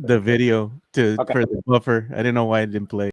the video Okay. for the buffer. I didn't know why it didn't play.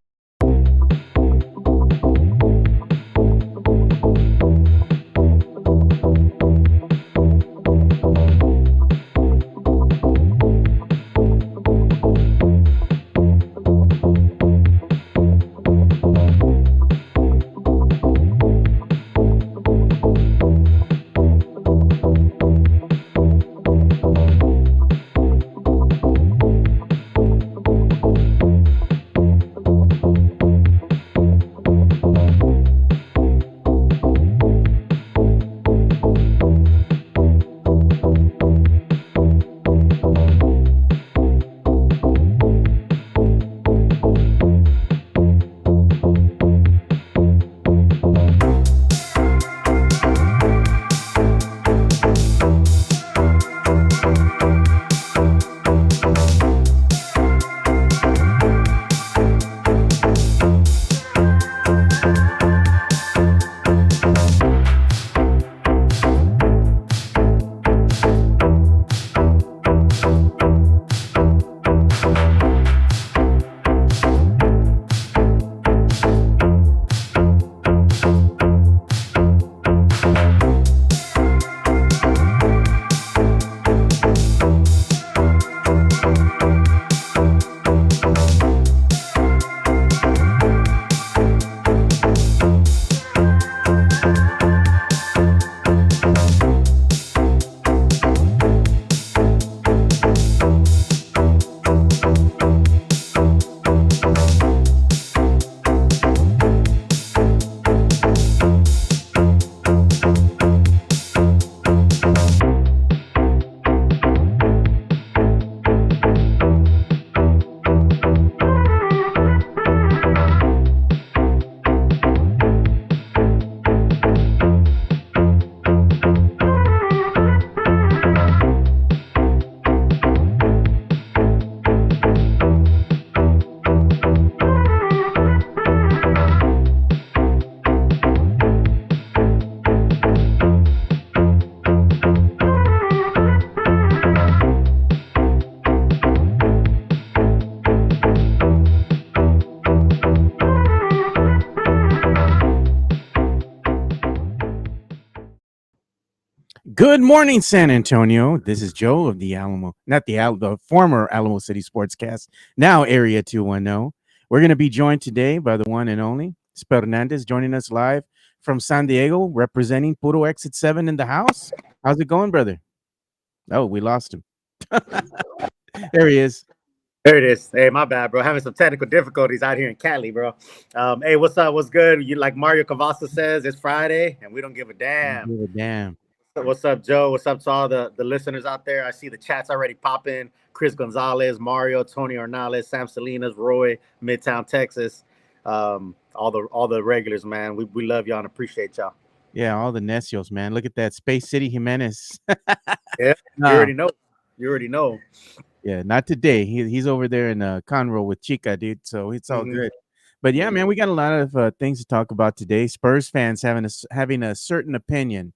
Good morning, San Antonio. This is Joe of the Alamo, not the former Alamo City Sportscast, now Area 210. We're going to be joined today by the one and only Spurnandez, joining us live from San Diego, representing Puro Exit 7 in the house. How's it going, brother? Oh, we lost him. There he is. There it is. Hey, my bad, bro. Having some technical difficulties out here in Cali, bro. Hey, what's up? What's good? You like Mario Cavassa says, it's Friday, and we don't give a damn. Give a damn. What's up, Joe? What's up to all the listeners out there? I see the chats already popping. Chris Gonzalez, Mario, Tony Ornales, Sam Salinas, Roy, Midtown, Texas. All the regulars, man. We love y'all and appreciate y'all. Yeah, all the Necios, man. Look at that. Space City Jimenez. Yeah, you already know. You already know. Yeah, not today. He's over there in Conroe with Chica, dude. So it's all good. But yeah, man, we got a lot of things to talk about today. Spurs fans having a certain opinion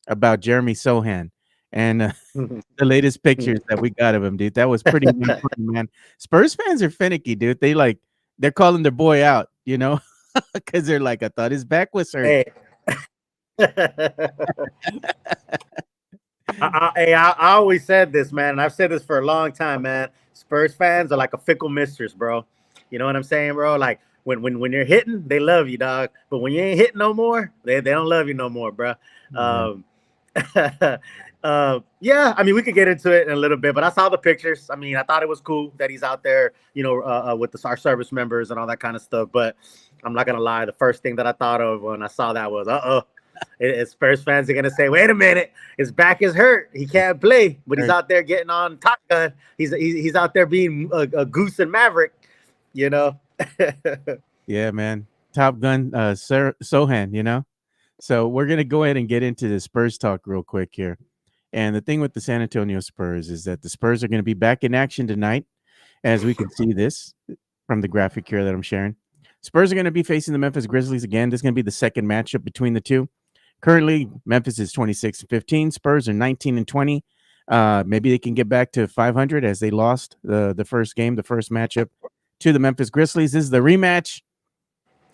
about Jeremy Sochan and the latest pictures that we got of him, dude. That was pretty funny, man. Spurs fans are finicky, dude. They're calling their boy out, because they're like, I thought his back was hurt. Hey. I always said this, man, and I've said this for a long time, man. Spurs fans are like a fickle mistress, bro. You know what I'm saying, bro? Like when you're hitting, they love you, dog. But when you ain't hitting no more, they don't love you no more, bro. Yeah, I mean, we could get into it in a little bit, but I saw the pictures. I mean, I thought it was cool that he's out there, with our service members and all that kind of stuff. But I'm not gonna lie, the first thing that I thought of when I saw that was, Spurs fans are gonna say, "Wait a minute, his back is hurt. He can't play, but he's out there getting on Top Gun. He's out there being a goose and maverick, you know." Yeah, man, Top Gun, Sochan, So we're gonna go ahead and get into the Spurs talk real quick here. And the thing with the San Antonio Spurs is that the Spurs are going to be back in action tonight, as we can see this from the graphic here that I'm sharing. Spurs are going to be facing the Memphis Grizzlies again. This is going to be the second matchup between the two. Currently, Memphis is 26-15. Spurs are 19-20. Maybe they can get back to 500 as they lost the first game, the first matchup to the Memphis Grizzlies. This is the rematch.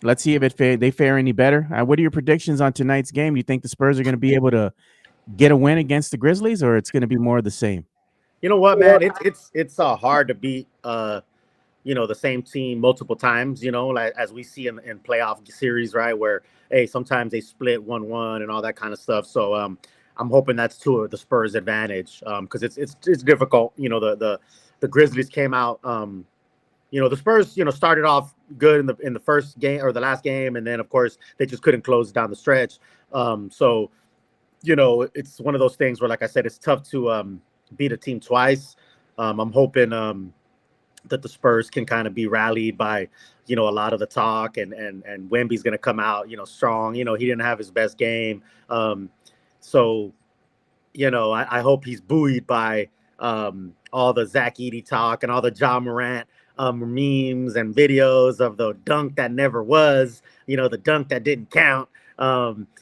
Let's see if they fare any better. What are your predictions on tonight's game? Do you think the Spurs are going to be able to get a win against the Grizzlies, or it's going to be more of the same? You know what, man? It's hard to beat the same team multiple times. Like as we see in playoff series, right? Where sometimes they split 1-1 and all that kind of stuff. So I'm hoping that's to the Spurs' advantage because it's difficult. The Grizzlies came out. The Spurs, started off good in the first game or the last game, and then of course they just couldn't close down the stretch. So it's one of those things where, like I said, it's tough to beat a team twice. I'm hoping that the Spurs can kind of be rallied by a lot of the talk, and Wemby's going to come out strong. He didn't have his best game, so I hope he's buoyed by all the Zach Edey talk and all the Ja Morant memes and videos of the dunk that never was, the dunk that didn't count.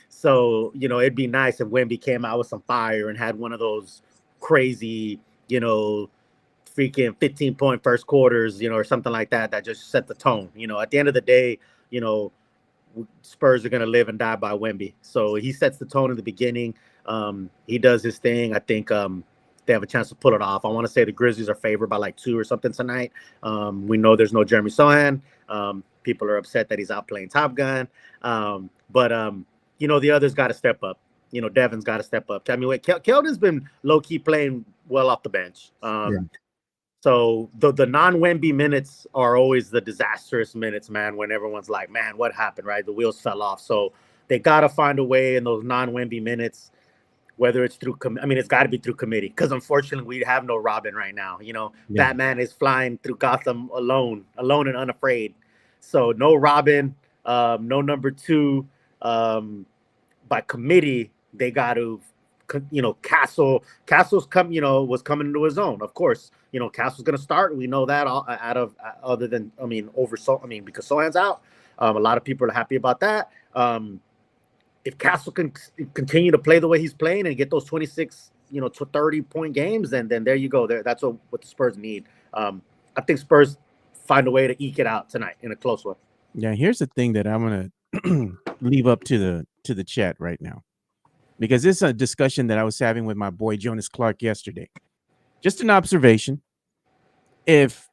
So it'd be nice if Wemby came out with some fire and had one of those crazy, freaking 15-point first quarters, or something like that just set the tone. At the end of the day, Spurs are going to live and die by Wemby. So he sets the tone in the beginning. He does his thing. I think they have a chance to pull it off. I want to say the Grizzlies are favored by like 2 or something tonight. We know there's no Jeremy Sochan. People are upset that he's out playing Top Gun. But the others got to step up. Devin's got to step up. I mean, Keldon's been low-key playing well off the bench. So the non-Wemby minutes are always the disastrous minutes, man, when everyone's like, man, what happened, right? The wheels fell off. So they got to find a way in those non-Wemby minutes, whether it's through it's got to be through committee, because unfortunately we have no Robin right now. Batman is flying through Gotham alone and unafraid. So no Robin, no number 2. By committee, they got to, Castle's was coming into his own. Of course, Castle's going to start. We know that because Sohan's out. A lot of people are happy about that. If Castle can continue to play the way he's playing and get those 26, to 30-point games, then there you go. That's what the Spurs need. I think Spurs find a way to eke it out tonight in a close one. Yeah, here's the thing that I'm gonna leave up to the chat right now, because this is a discussion that I was having with my boy Jonas Clark yesterday. Just an observation: if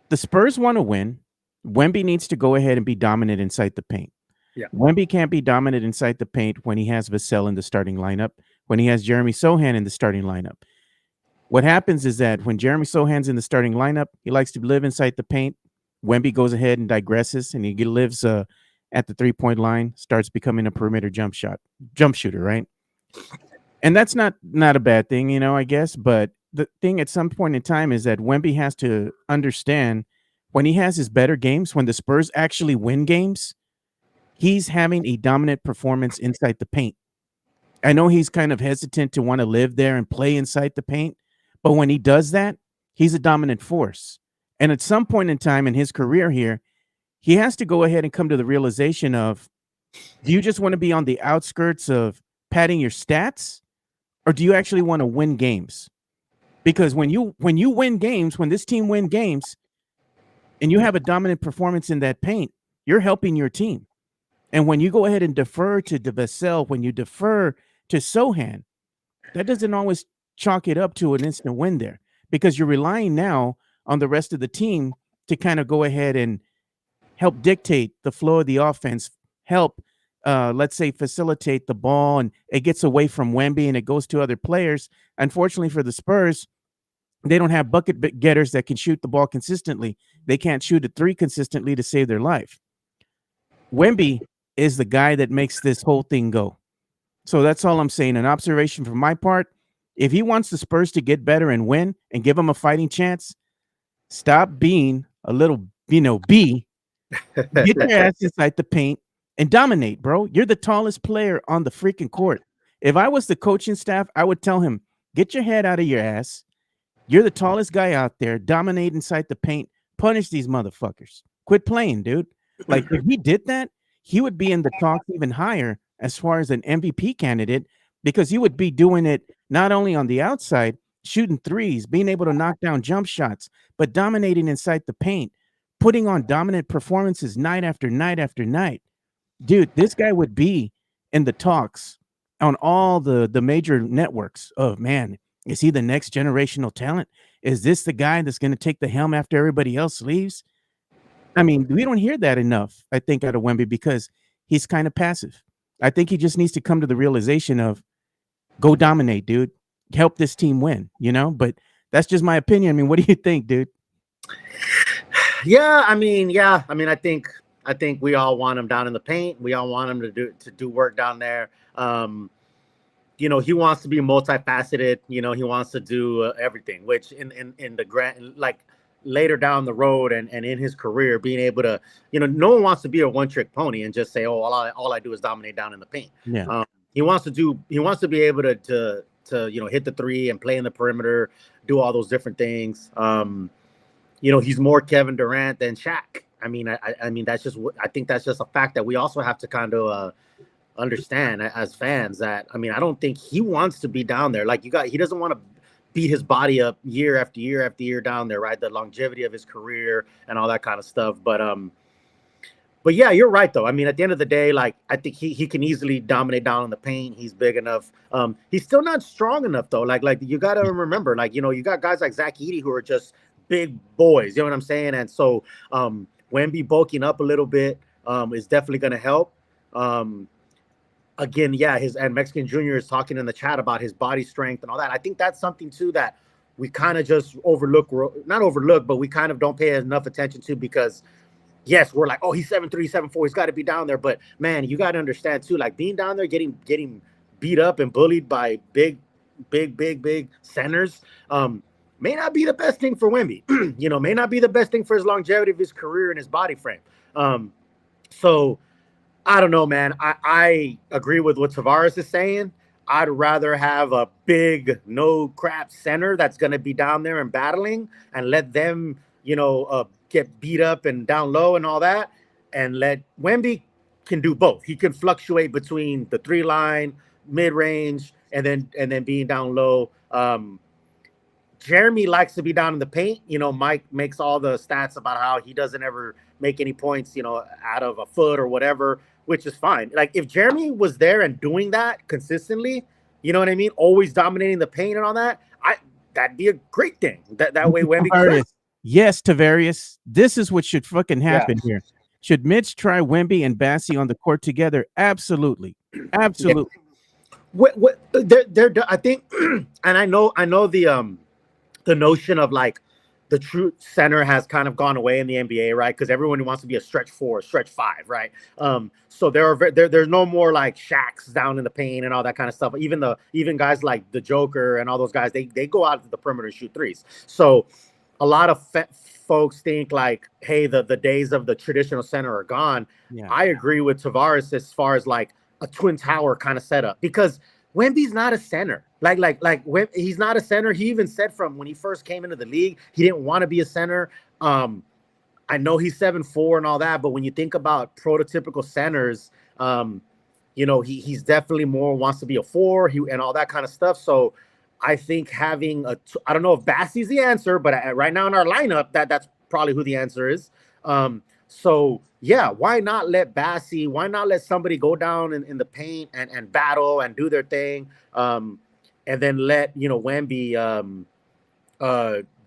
the Spurs want to win, Wemby needs to go ahead and be dominant inside the paint. Yeah. Wemby can't be dominant inside the paint when he has Vassell in the starting lineup, when he has Jeremy Sochan in the starting lineup. What happens is that when Jeremy Sochan's in the starting lineup, he likes to live inside the paint. Wemby goes ahead and digresses, and he lives at the 3-point line, starts becoming a perimeter jump shooter, right? And that's not a bad thing, I guess. But the thing at some point in time is that Wemby has to understand when he has his better games, when the Spurs actually win games, he's having a dominant performance inside the paint. I know he's kind of hesitant to want to live there and play inside the paint, but when he does that, he's a dominant force. And at some point in time in his career here, he has to go ahead and come to the realization of, do you just want to be on the outskirts of padding your stats, or do you actually want to win games? Because when you win games, when this team win games, and you have a dominant performance in that paint, you're helping your team. And when you go ahead and defer to Vassell, when you defer to Sochan, that doesn't always chalk it up to an instant win there, because you're relying now on the rest of the team to kind of go ahead and help dictate the flow of the offense, help, let's say, facilitate the ball, and it gets away from Wemby and it goes to other players. Unfortunately for the Spurs, they don't have bucket getters that can shoot the ball consistently. They can't shoot a 3 consistently to save their life. Wemby is the guy that makes this whole thing go. So that's all I'm saying. An observation from my part: if he wants the Spurs to get better and win and give them a fighting chance, stop being a little, B. Get your ass inside the paint and dominate, bro. You're the tallest player on the freaking court. If I was the coaching staff, I would tell him, get your head out of your ass. You're the tallest guy out there. Dominate inside the paint. Punish these motherfuckers. Quit playing, dude. Like, if he did that, he would be in the talks even higher as far as an MVP candidate, because he would be doing it not only on the outside, shooting threes, being able to knock down jump shots, but dominating inside the paint, putting on dominant performances night after night after night. Dude, this guy would be in the talks on all the major networks. Oh man, is he the next generational talent? Is this the guy that's going to take the helm after everybody else leaves? I mean, we don't hear that enough, I think, out of Wemby because he's kind of passive. I think he just needs to come to the realization of go dominate, dude. Help this team win, But that's just my opinion. I mean, what do you think, dude? Yeah, I think we all want him down in the paint. We all want him to do work down there. He wants to be multifaceted. He wants to do everything, which in the grand, like later down the road and in his career, being able to, no one wants to be a one-trick pony and just say, oh, all I do is dominate down in the paint. Yeah. He wants to be able to hit the three and play in the perimeter, do all those different things. He's more Kevin Durant than Shaq. I mean, I think that's just a fact that we also have to kind of understand as fans. That I don't think he wants to be down there. Like he doesn't want to beat his body up year after year after year down there, right? The longevity of his career and all that kind of stuff. But yeah, you're right though. I mean, at the end of the day, like I think he can easily dominate down in the paint. He's big enough. He's still not strong enough though. Like you got to remember, like you got guys like Zach Edey who are just big boys. You know what I'm saying? And so Wemby bulking up a little bit is definitely going to help. Again, yeah, and Mexican Jr. is talking in the chat about his body strength and all that. I think that's something too that we kind of just not overlook, but we kind of don't pay enough attention to because. Yes, we're like, oh, he's 7'3", 7'4", he's got to be down there. But man, you got to understand too, like being down there, getting beat up and bullied by big centers, may not be the best thing for Wemby. May not be the best thing for his longevity of his career and his body frame. So I don't know, man. I agree with what Tavares is saying. I'd rather have a big no crap center that's going to be down there and battling and let them, get beat up and down low and all that, and let Wemby can do both. He can fluctuate between the 3-line, mid-range, and then being down low. Jeremy likes to be down in the paint. Mike makes all the stats about how he doesn't ever make any points, out of a foot or whatever, which is fine. Like if Jeremy was there and doing that consistently, you know what I mean? Always dominating the paint and all that, that'd be a great thing. That way Wemby. Yes, Tavares. This is what should fucking happen here. Should Mitch try Wemby and Bassie on the court together? Absolutely. Absolutely. They're I think, and I know the notion of like the true center has kind of gone away in the NBA, right? Because everyone wants to be a stretch 4, stretch 5, right? So there's no more like Shaqs down in the paint and all that kind of stuff. Even guys like the Joker and all those guys, they go out to the perimeter and shoot threes. So a lot of folks think like, hey, the days of the traditional center are gone. Yeah. I agree with Tavares as far as like a twin tower kind of setup because Wemby's not a center. Like he's not a center. He even said from when he first came into the league, he didn't want to be a center. I know he's 7'4" and all that, but when you think about prototypical centers, he's definitely more wants to be a 4 and all that kind of stuff. So I think having I don't know if Bassie's the answer, but right now in our lineup, that's probably who the answer is. So yeah, why not let Bassie? Why not let somebody go down in the paint and battle and do their thing, and then let Wemby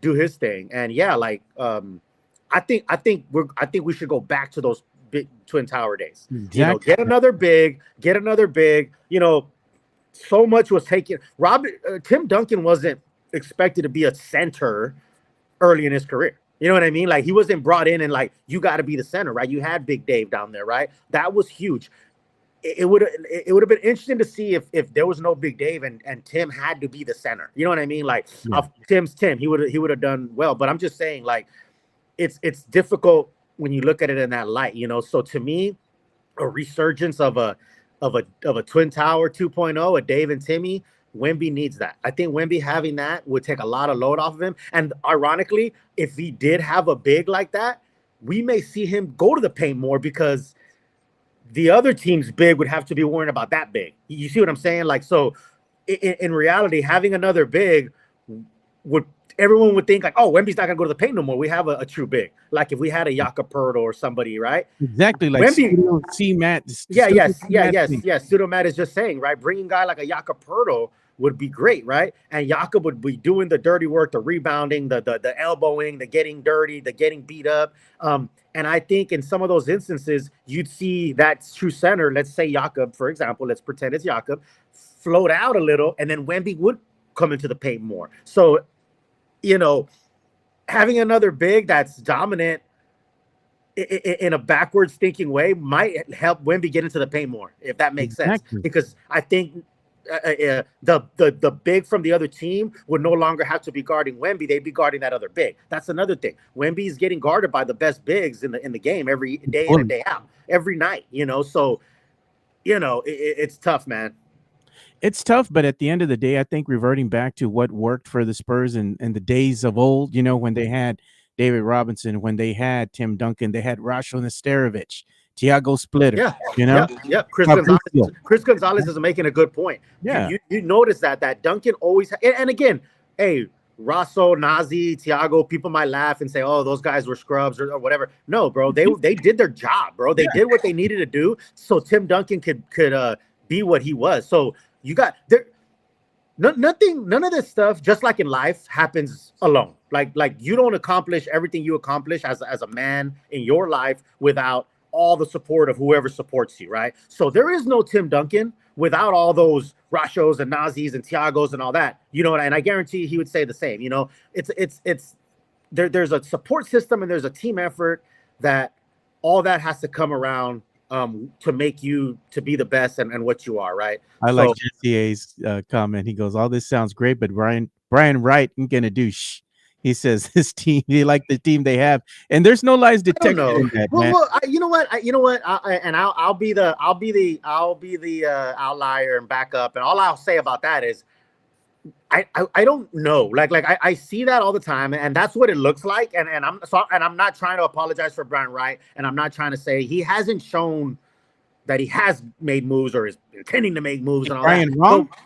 do his thing? And yeah, like I think we should go back to those big twin tower days. Exactly. Get another big. So much was taken. Tim Duncan wasn't expected to be a center early in his career. You know what I mean? Like he wasn't brought in and like, you got to be the center, right? You had Big Dave down there, right? That was huge. It would have been interesting to see if there was no Big Dave and Tim had to be the center. You know what I mean? Like Tim's Tim, he would have done well. But I'm just saying, like, it's difficult when you look at it in that light, So to me, a resurgence of a twin tower 2.0, a Dave and Timmy, Wemby needs that. I think Wemby having that would take a lot of load off of him. And ironically, if he did have a big like that, we may see him go to the paint more because the other team's big would have to be worrying about that big. You see what I'm saying? Like, so in reality, having another big would everyone would think like, oh, Wemby's not gonna go to the paint no more. We have a true big. Like if we had a Jakob Poeltl or somebody, right? Exactly, like Wemby, Studio C Matt. yeah, Studio yes, C yeah, Matt yes, thing. yes. Pseudo Matt is just saying, right? Bringing a guy like a Jakob Poeltl would be great, right? And Jakob would be doing the dirty work, the rebounding, the elbowing, the getting dirty, the getting beat up. And I think in some of those instances, you'd see that true center, let's say Jakob, for example, let's pretend it's Jakob, float out a little, and then Wemby would come into the paint more. So, you know, having another big that's dominant in a backwards thinking way might help Wemby get into the paint more, if that makes sense. Exactly. Because I think the big from the other team would no longer have to be guarding Wemby; they'd be guarding that other big. That's another thing. Wemby's getting guarded by the best bigs in the game every day in and day out, every night. You know, so it's tough, man. It's tough, but at the end of the day, I think reverting back to what worked for the Spurs in the days of old, when they had David Robinson, when they had Tim Duncan, they had Rasho Nesterovic, Tiago Splitter, Yeah, yep. Fabrizio. Chris Gonzalez is making a good point. Yeah. You notice that Duncan always and again, hey, Rosso, Nazi, Tiago, people might laugh and say, "Oh, those guys were scrubs or whatever." No, bro, they did their job, bro. They did what they needed to do so Tim Duncan could be what he was. So you got there. None of this stuff, just like in life, happens alone. Like you don't accomplish everything you accomplish as a man in your life without all the support of whoever supports you, right? So there is no Tim Duncan without all those Rashos and Nazis and Tiagos and all that, and I guarantee he would say the same. It's there's a support system and there's a team effort that all that has to come around to make you to be the best and what you are, right? I like Jesse A's comment. He goes, "All this sounds great, but Brian Wright ain't gonna do shh." He says this team, they like the team they have, and there's no lies detected in that, man. Well, you know what? I'll be the outlier and back up, and all I'll say about that is, I don't know. Like I see that all the time, and that's what it looks like. And I'm not trying to apologize for Brian Wright, and I'm not trying to say he hasn't shown that he has made moves or is intending to make moves and all Brian that. Wrong? So,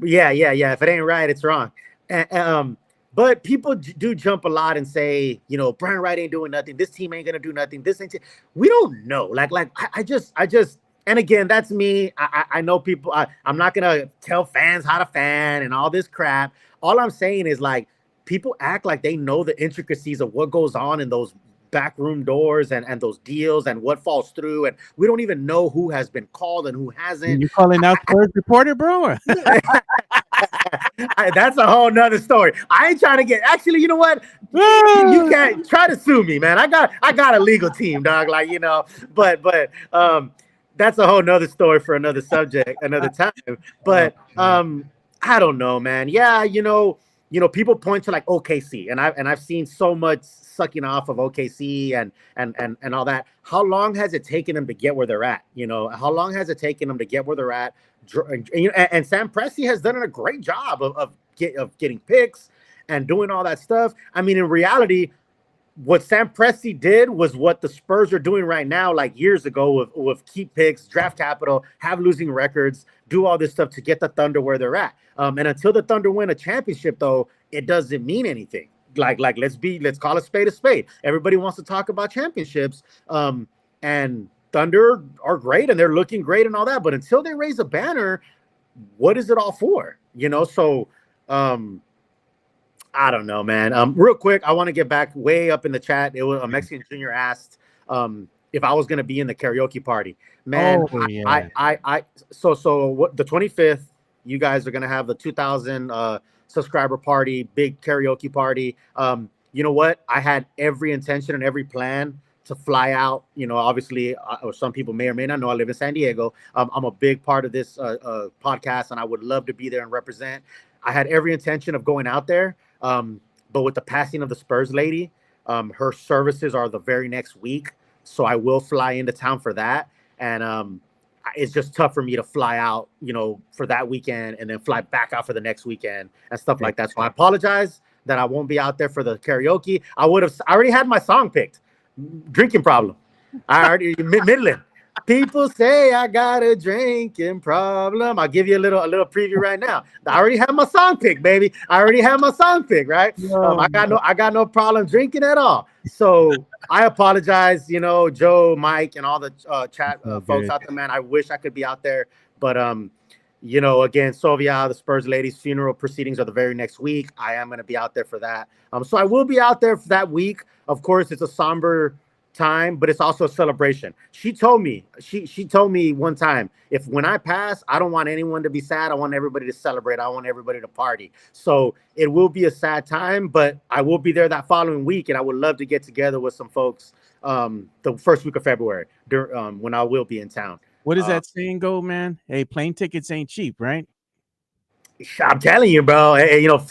yeah. If it ain't right, it's wrong. But people do jump a lot and say, Brian Wright ain't doing nothing. This team ain't gonna do nothing. This ain't. We don't know. Like I just. And again, that's me. I know people. I'm not gonna tell fans how to fan and all this crap. All I'm saying is like people act like they know the intricacies of what goes on in those backroom doors and those deals and what falls through, and we don't even know who has been called and who hasn't. You calling out Spurs reporter, bro? That's a whole nother story. I ain't trying to get. Actually, you know what? You can't try to sue me, man. I got a legal team, dog. But that's a whole nother story for another subject, another time. But I don't know, man. Yeah, people point to like OKC, and I've seen so much sucking off of OKC and all that. How long has it taken them to get where they're at? How long has it taken them to get where they're at? And Sam Presti has done a great job of getting picks and doing all that stuff. I mean, in reality, what Sam Presti did was what the Spurs are doing right now, like years ago, with keep picks, draft capital, have losing records, do all this stuff to get the Thunder where they're at. And until the Thunder win a championship, though, it doesn't mean anything. Like let's call a spade. Everybody wants to talk about championships, and Thunder are great and they're looking great and all that. But until they raise a banner, what is it all for? So I don't know, man. Real quick, I want to get back way up in the chat. It was a Mexican Junior asked if I was going to be in the karaoke party. Man, so what, the 25th, you guys are going to have the 2,000 subscriber party, big karaoke party. You know what? I had every intention and every plan to fly out. Obviously, or some people may or may not know, I live in San Diego. I'm a big part of this podcast, and I would love to be there and represent. I had every intention of going out there. But with the passing of the Spurs lady, her services are the very next week. So I will fly into town for that. And it's just tough for me to fly out, for that weekend and then fly back out for the next weekend and stuff like that. So I apologize that I won't be out there for the karaoke. I already had my song picked, Drinking Problem. I already, Midland. People say I got a drinking problem. I'll give you a little preview right now. I already have my song pick, baby. I already have my song pick, right? No, I got no problem drinking at all. So I apologize, Joe, Mike, and all the chat so folks good. out there, man. I wish I could be out there, but again, Sovia, the Spurs ladies' funeral proceedings are the very next week. I am going to be out there for that. So I will be out there for that week. Of course, it's a somber time, but it's also a celebration. She told me, she told me one time, if when I pass, I don't want anyone to be sad. I want everybody to celebrate. I want everybody to party. So it will be a sad time, but I will be there that following week, and I would love to get together with some folks the first week of February when I will be in town. What does that saying go, man? Hey, plane tickets ain't cheap, right? I'm telling you, bro.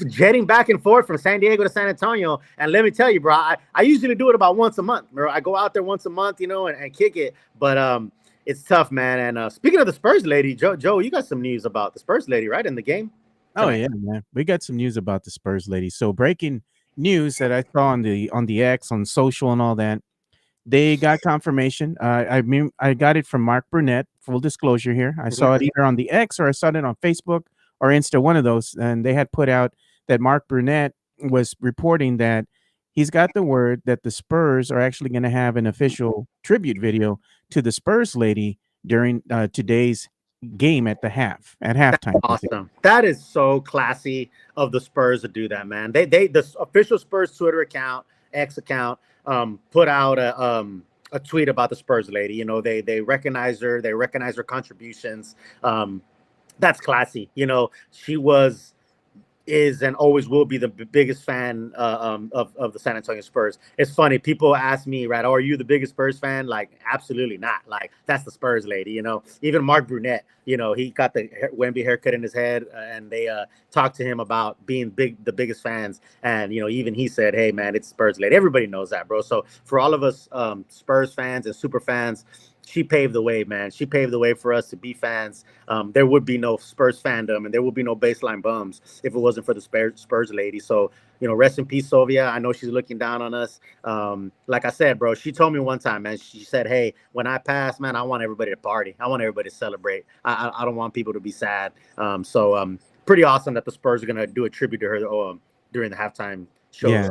Jetting back and forth from San Diego to San Antonio, and let me tell you, bro. I usually do it about once a month, bro. I go out there once a month, and kick it. But it's tough, man. And speaking of the Spurs lady, Joe, you got some news about the Spurs lady, right, in the game Oh tonight? yeah, man. We got some news about the Spurs lady. So breaking news that I saw on the X, on social and all that. They got confirmation. I got it from Mark Burnett. Full disclosure here. I saw it either on the X or I saw it on Facebook or Insta, one of those. And they had put out that Mark Burnett was reporting that he's got the word that the Spurs are actually going to have an official tribute video to the Spurs lady during today's game at halftime. Awesome. That is so classy of the Spurs to do that, man. The official Spurs Twitter account, X account, put out a tweet about the Spurs lady. They recognize her. They recognize her contributions. That's classy. She is and always will be the biggest fan of the San Antonio Spurs. It's funny. People ask me, right, oh, are you the biggest Spurs fan? Like, absolutely not. Like, that's the Spurs lady, Even Mark Brunette, he got the Wemby haircut in his head, and they talked to him about being the biggest fans. And, even he said, hey, man, it's Spurs lady. Everybody knows that, bro. So for all of us Spurs fans and super fans, she paved the way, man. She paved the way for us to be fans. There would be no Spurs fandom, and there would be no baseline bums if it wasn't for the Spurs lady. So, rest in peace, Sovia. I know she's looking down on us. Like I said, bro, she told me one time, man, she said, hey, when I pass, man, I want everybody to party. I want everybody to celebrate. I don't want people to be sad. So pretty awesome that the Spurs are going to do a tribute to her during the halftime show. Yeah.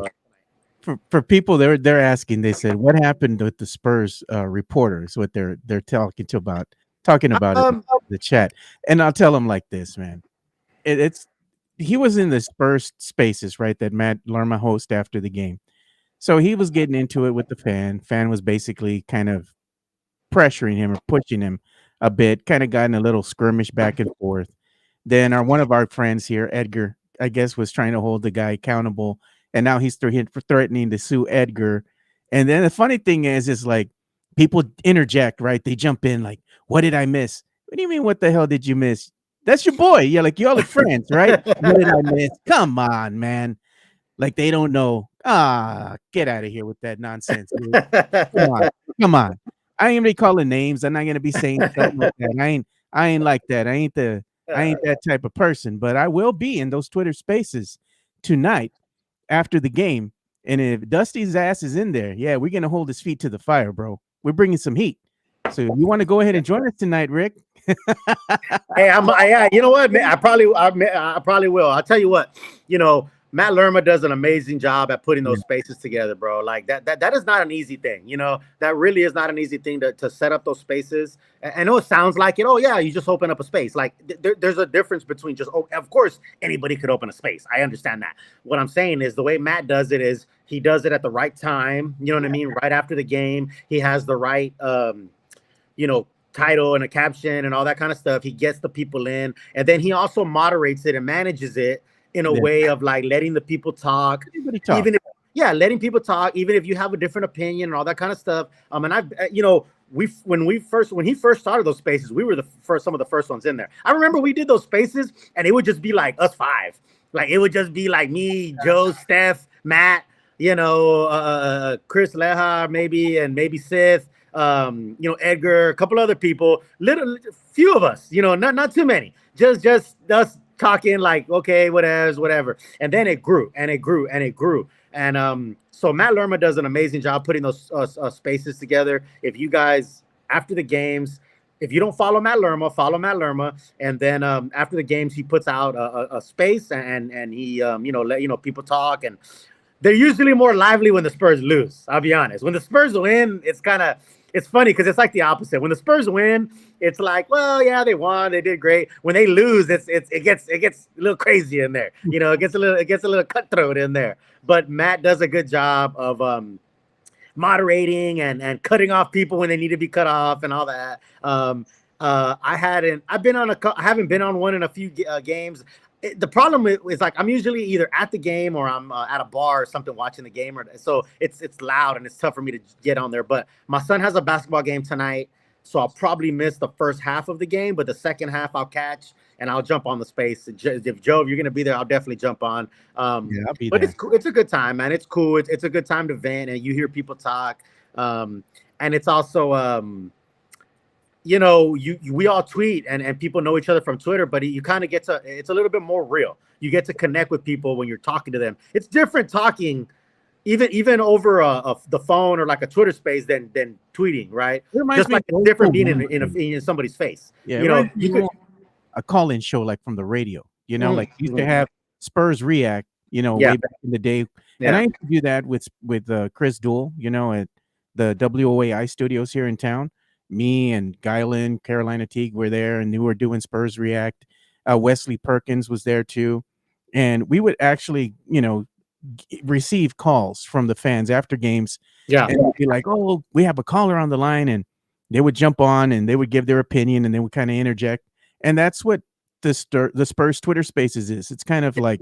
For people they're asking, they said, what happened with the Spurs reporters? What they're talking about it in the chat, and I'll tell them like this, man. He was in the Spurs spaces, right, that Matt Lerma host after the game, so he was getting into it with the fan. Fan was basically kind of pressuring him or pushing him a bit, kind of got in a little skirmish back and forth. Then one of our friends here, Edgar, I guess, was trying to hold the guy accountable. And now he's threatening to sue Edgar. And then the funny thing is like people interject, right? They jump in like, what did I miss? What do you mean, what the hell did you miss? That's your boy. Yeah, like y'all are friends, right? What did I miss? Come on, man. Like they don't know. Get out of here with that nonsense, dude. Come on. I ain't gonna be calling names. I'm not gonna be saying something like that. I ain't like that. I ain't that type of person, but I will be in those Twitter spaces tonight after the game. And if Dusty's ass is in there, yeah, we're gonna hold his feet to the fire, bro. We're bringing some heat. So you want to go ahead and join us tonight, Rick? Hey, you know what, man? I probably will. I'll tell you what, Matt Lerma does an amazing job at putting those spaces together, bro. Like that is not an easy thing. That really is not an easy thing to set up those spaces. I know it sounds like it. Oh yeah, you just open up a space. Like there's a difference between just, of course, anybody could open a space. I understand that. What I'm saying is the way Matt does it is he does it at the right time. You know what I mean? Right after the game, he has the right, title and a caption and all that kind of stuff. He gets the people in, and then he also moderates it and manages it in a way of like letting the people talk. Even if, letting people talk, even if you have a different opinion and all that kind of stuff. And I've, when he first started those spaces, we were some of the first ones in there. I remember we did those spaces and it would just be like us five. Like it would just be like me, Joe, Steph, Matt, Chris Leha, maybe Sith, Edgar, a couple other people, few of us, not too many, just us talking like, okay, whatever. And then it grew and it grew and it grew. And so Matt Lerma does an amazing job putting those spaces together. If you guys after the games, if you don't follow Matt Lerma, follow Matt Lerma, and then after the games, he puts out a space and he let people talk, and they're usually more lively when the Spurs lose. I'll be honest. When the Spurs win, it's funny because it's like the opposite. When the Spurs win, it's like, well, yeah, they won, they did great. When they lose, it gets a little crazy in there. It gets a little cutthroat in there. But Matt does a good job of moderating and cutting off people when they need to be cut off and all that. I haven't been on one in a few games. The problem is like I'm usually either at the game or I'm at a bar or something watching the game, so it's loud and it's tough for me to get on there. But my son has a basketball game tonight, so I'll probably miss the first half of the game, but the second half I'll catch and I'll jump on the space. If Joe, if you're gonna be there, I'll definitely jump on. Yeah, I'll be but there. it's cool. It's a good time, man. It's cool. It's a good time to vent and you hear people talk. And it's also we all tweet and people know each other from Twitter, but you kind of it's a little bit more real. You get to connect with people when you're talking to them. It's different talking even over the phone or like a Twitter space than tweeting, right? Just like it's different being in somebody's face. Yeah, a call-in show like from the radio, like you used to have Spurs React, way back in the day. Yeah. And I used to do that with Chris Duell, at the WOAI studios here in town. Me and Guyland, Carolina Teague were there, and we were doing Spurs React. Wesley Perkins was there too, and we would actually, receive calls from the fans after games. Yeah, and they'd be like, "Oh, we have a caller on the line," and they would jump on and they would give their opinion and they would kind of interject. And that's what the Spurs Twitter Spaces is. It's kind of like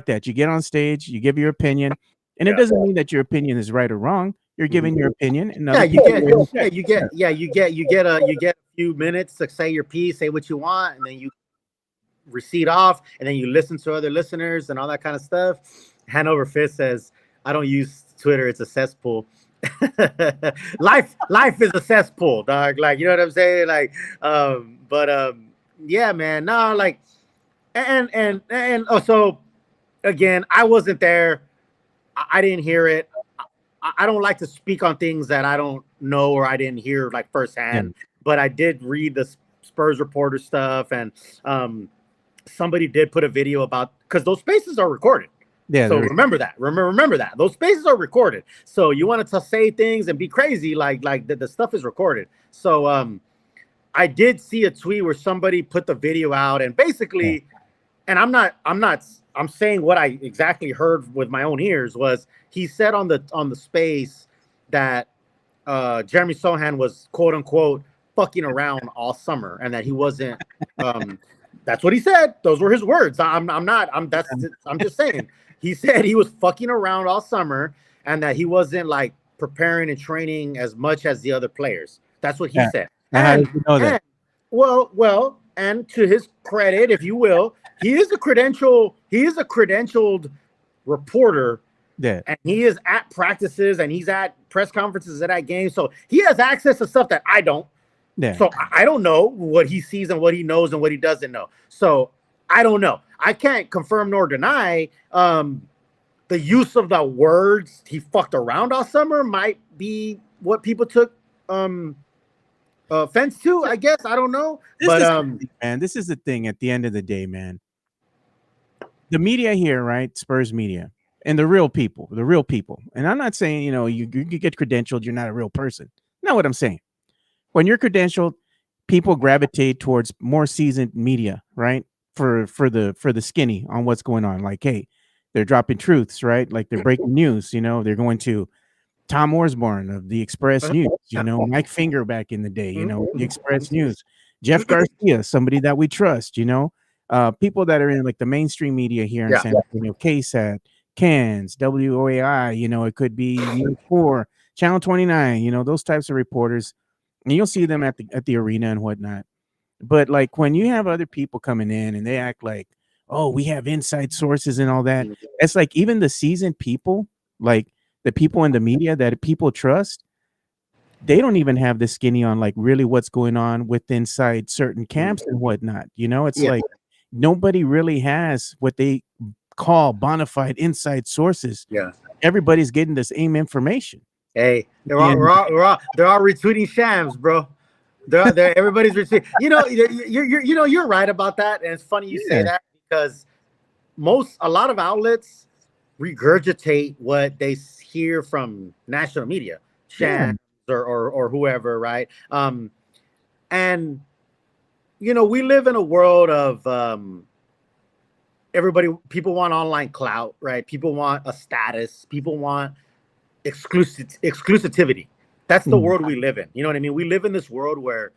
that. You get on stage, you give your opinion, and it doesn't mean that your opinion is right or wrong. You're giving your opinion, and you get a few minutes to say your piece, say what you want, and then you recede off, and then you listen to other listeners and all that kind of stuff. Hanover Fist says, "I don't use Twitter; it's a cesspool." life is a cesspool, dog. Like, you know what I'm saying? Like, yeah, man. No, like, and also, again, I wasn't there. I didn't hear it. I don't like to speak on things that I don't know or I didn't hear like firsthand, but I did read the Spurs Reporter stuff, and somebody did put a video about, because those spaces are recorded. Yeah. So remember that. Remember that those spaces are recorded. So you want to say things and be crazy, like the stuff is recorded. So I did see a tweet where somebody put the video out, and basically, and I'm saying what I exactly heard with my own ears was he said on the space that Jeremy Sochan was quote unquote fucking around all summer, and that he wasn't. That's what he said. Those were his words. I'm just saying. He said he was fucking around all summer, and that he wasn't like preparing and training as much as the other players. That's what he said. And how did you know that? Well, and to his credit, if you will, he is a credentialed reporter. Yeah. And he is at practices and he's at press conferences at games. So he has access to stuff that I don't. Yeah. So I don't know what he sees and what he knows and what he doesn't know. So I don't know. I can't confirm nor deny the use of the words "he fucked around all summer" might be what people took offense to, I guess. I don't know. This is the thing at the end of the day, man. The media here, right? Spurs media. And the real people. And I'm not saying, you get credentialed, you're not a real person. Not what I'm saying. When you're credentialed, people gravitate towards more seasoned media, right? For the skinny on what's going on. Like, hey, they're dropping truths, right? Like they're breaking news, they're going to Tom Osborne of the Express News, Mike Finger back in the day, the Express News, Jeff Garcia, somebody that we trust, people that are in like the mainstream media here in San Antonio, KSAT, Cans, WOAI, it could be News4, Channel 29, those types of reporters, and you'll see them at the arena and whatnot. But like when you have other people coming in and they act like, oh, we have inside sources and all that, it's like even the seasoned people, like the people in the media that people trust, they don't even have the skinny on like really what's going on with inside certain camps and whatnot. It's like nobody really has what they call bona fide inside sources. Yeah, everybody's getting the same information. Hey, they're all retweeting shams, bro. everybody's receiving. You're right about that, and it's funny you say that because a lot of outlets regurgitate what they hear from national media, Shams or whoever, right? And we live in a world of people want online clout, right? People want a status. People want exclusivity. That's the world we live in. You know what I mean? We live in this world where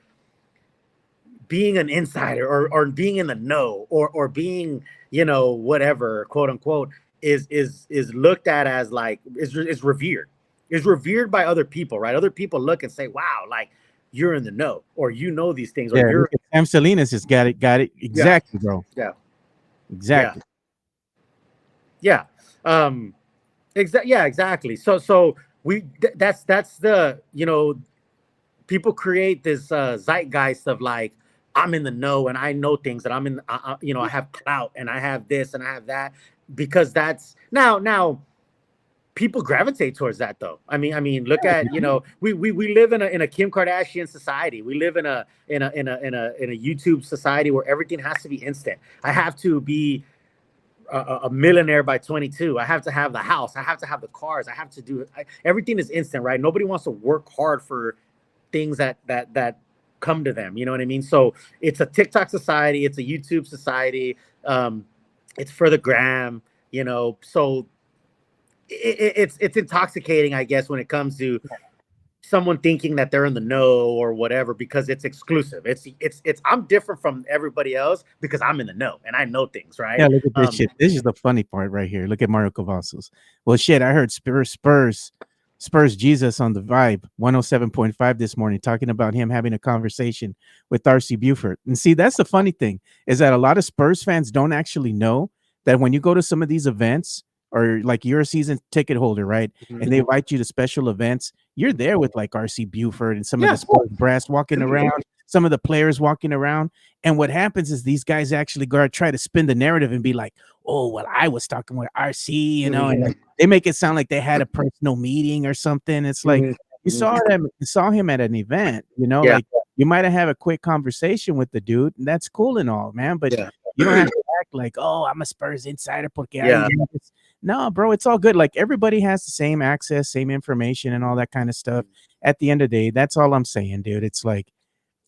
being an insider or being in the know or being, whatever, quote unquote, is looked at as like is revered. Is revered by other people, right? Other people look and say, wow, like you're in the know, or these things, or you're Sam Salinas has got it exactly, bro. Yeah. Exactly. Yeah. Exactly. So that's the, people create this zeitgeist of like, I'm in the know and I know things, and I'm in, I have clout and I have this and I have that, because that's now people gravitate towards that though. I mean, look at, we live in a Kim Kardashian society. We live in a YouTube society where everything has to be instant. I have to be a millionaire by 22. I have to have the house. I have to have the cars. I have to do it. Everything is instant, right? Nobody wants to work hard for things that come to them. You know what I mean? So it's a TikTok society. It's a YouTube society. It's for the gram, so it's intoxicating, I guess, when it comes to someone thinking that they're in the know or whatever, because it's exclusive. It's I'm different from everybody else because I'm in the know and I know things, right? Yeah, look at this shit. This is the funny part right here. Look at Mario Cavazos. Well, shit, I heard Spurs Jesus on the Vibe 107.5 this morning talking about him having a conversation with Darcy Buford. And see, that's the funny thing, is that a lot of Spurs fans don't actually know that when you go to some of these events, or like you're a season ticket holder, right? And they invite you to special events, you're there with like RC Buford and some of the Spurs brass walking around, some of the players walking around. And what happens is these guys actually go try to spin the narrative and be like, oh, well, I was talking with RC, and like, they make it sound like they had a personal meeting or something. It's like you saw him at an event, like you might have had a quick conversation with the dude, and that's cool and all, man. But you don't have to act like, oh, I'm a Spurs insider. No, bro, it's all good. Like everybody has the same access, same information, and all that kind of stuff. At the end of the day, that's all I'm saying, dude. It's like,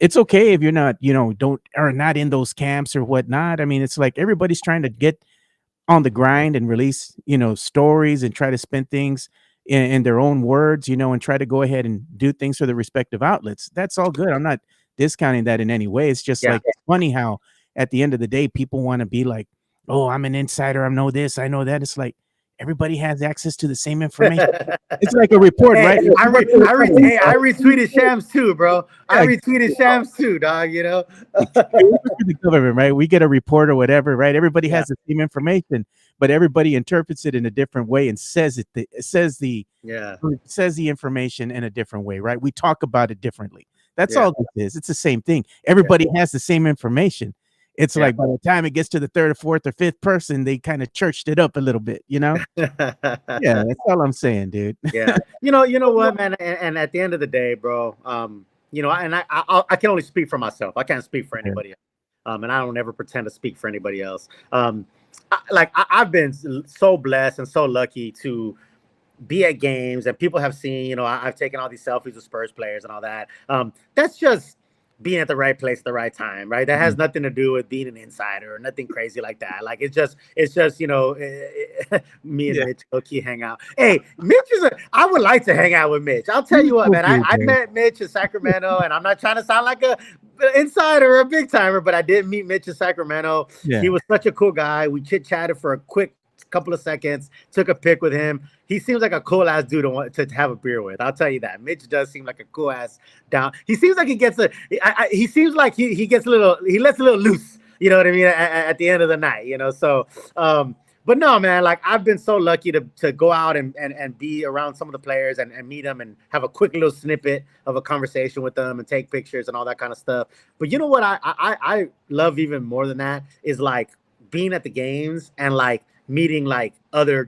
it's okay if you're not, not in those camps or whatnot. I mean, it's like everybody's trying to get on the grind and release, stories and try to spin things in their own words, and try to go ahead and do things for the respective outlets. That's all good. I'm not discounting that in any way. It's just like, it's funny how at the end of the day, people want to be like, oh, I'm an insider. I know this. I know that. It's like, everybody has access to the same information. It's like a report, right? I retweeted Shams too, bro. I retweeted Shams too, dog. The government, right? We get a report or whatever, right? Everybody has the same information, but everybody interprets it in a different way and says the information in a different way, right? We talk about it differently. That's all this is. It's the same thing. Everybody has the same information. It's like by the time it gets to the third or fourth or fifth person, they kind of churched it up a little bit, Yeah, that's all I'm saying, dude. Yeah, you know what, man. And at the end of the day, bro, I can only speak for myself. I can't speak for anybody else. And I don't ever pretend to speak for anybody else. I've been so blessed and so lucky to be at games, and people have seen, I've taken all these selfies with Spurs players and all that. That's just being at the right place at the right time, right? That has nothing to do with being an insider or nothing crazy like that. Like it's just me and Mitch low-key hang out. Hey, Mitch I would like to hang out with Mitch. I'll tell you what, man. I met Mitch in Sacramento, and I'm not trying to sound like a insider or a big timer, but I did meet Mitch in Sacramento. He was such a cool guy. We chit-chatted for a quick couple of seconds, took a pic with him. He seems like a cool ass dude to have a beer with. I'll tell you that. Mitch does seem like a cool ass down. He seems like he gets he seems like he gets he lets a little loose. You know what I mean? At the end of the night, So, but no, man. Like I've been so lucky to go out and be around some of the players and meet them and have a quick little snippet of a conversation with them and take pictures and all that kind of stuff. But what I love even more than that is like being at the games and like meeting like other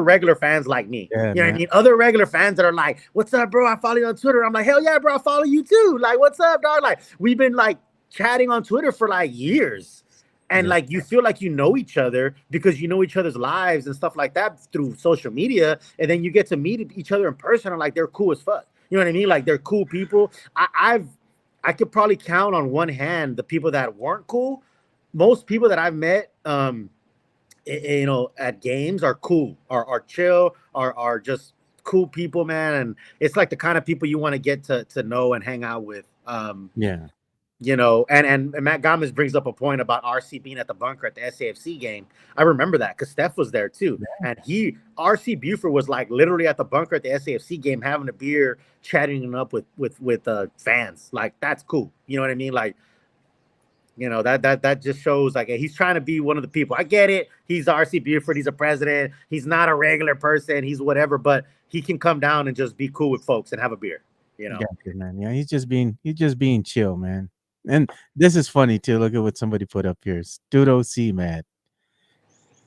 regular fans like me. Yeah, You know what I man. mean? Other regular fans that are like, "What's up, bro? I follow you on Twitter." I'm like, "Hell yeah, bro! I follow you too." Like, "What's up, dog?" Like, we've been like chatting on Twitter for like years. And Yeah. like you feel like you know each other because you know each other's lives and stuff like that through social media, and then you get to meet each other in person, and like they're cool as fuck. You know what I mean? Like they're cool people. I could probably count on one hand the people that weren't cool. Most people that I've met, you know, at games are cool, are chill, are just cool people, man. And it's like the kind of people you want to get to know and hang out with. Yeah. You know, and Matt Gomez brings up a point about RC being at the bunker at the SAFC game. I remember that because Steph was there too, and RC Buford was like literally at the bunker at the SAFC game having a beer, chatting it up with fans. Like that's cool. You know what I mean? Like, you know, that just shows like he's trying to be one of the people. I get it. He's RC Buford. He's a president. He's not a regular person. He's whatever, but he can come down and just be cool with folks and have a beer. You know. Gotcha, man. Yeah, he's just being chill, man. And this is funny too. Look at what somebody put up here. Studo C Mad.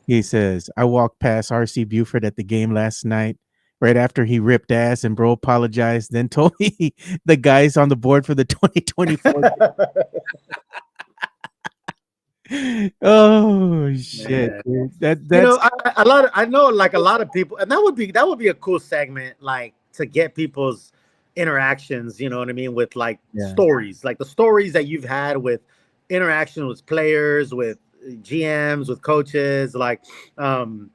He says, I walked past RC Buford at the game last night, right after he ripped ass and bro apologized, then told me the guys on the board for the 2024. Oh shit, Man. dude. You know, That's I know like a lot of people, and that would be a cool segment, like to get people's interactions. You know what I mean, with like yeah. stories, like the stories that you've had with interaction with players, with GMs, with coaches, like, and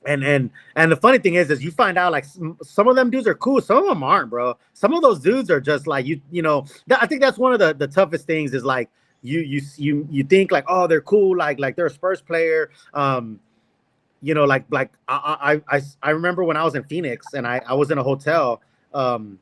the funny thing is you find out like some of them dudes are cool, some of them aren't, bro. Some of those dudes are just like you know. I think that's one of the toughest things is like you think like, oh, they're cool, like they're a Spurs player. You know, like I remember when I was in Phoenix and I was in a hotel and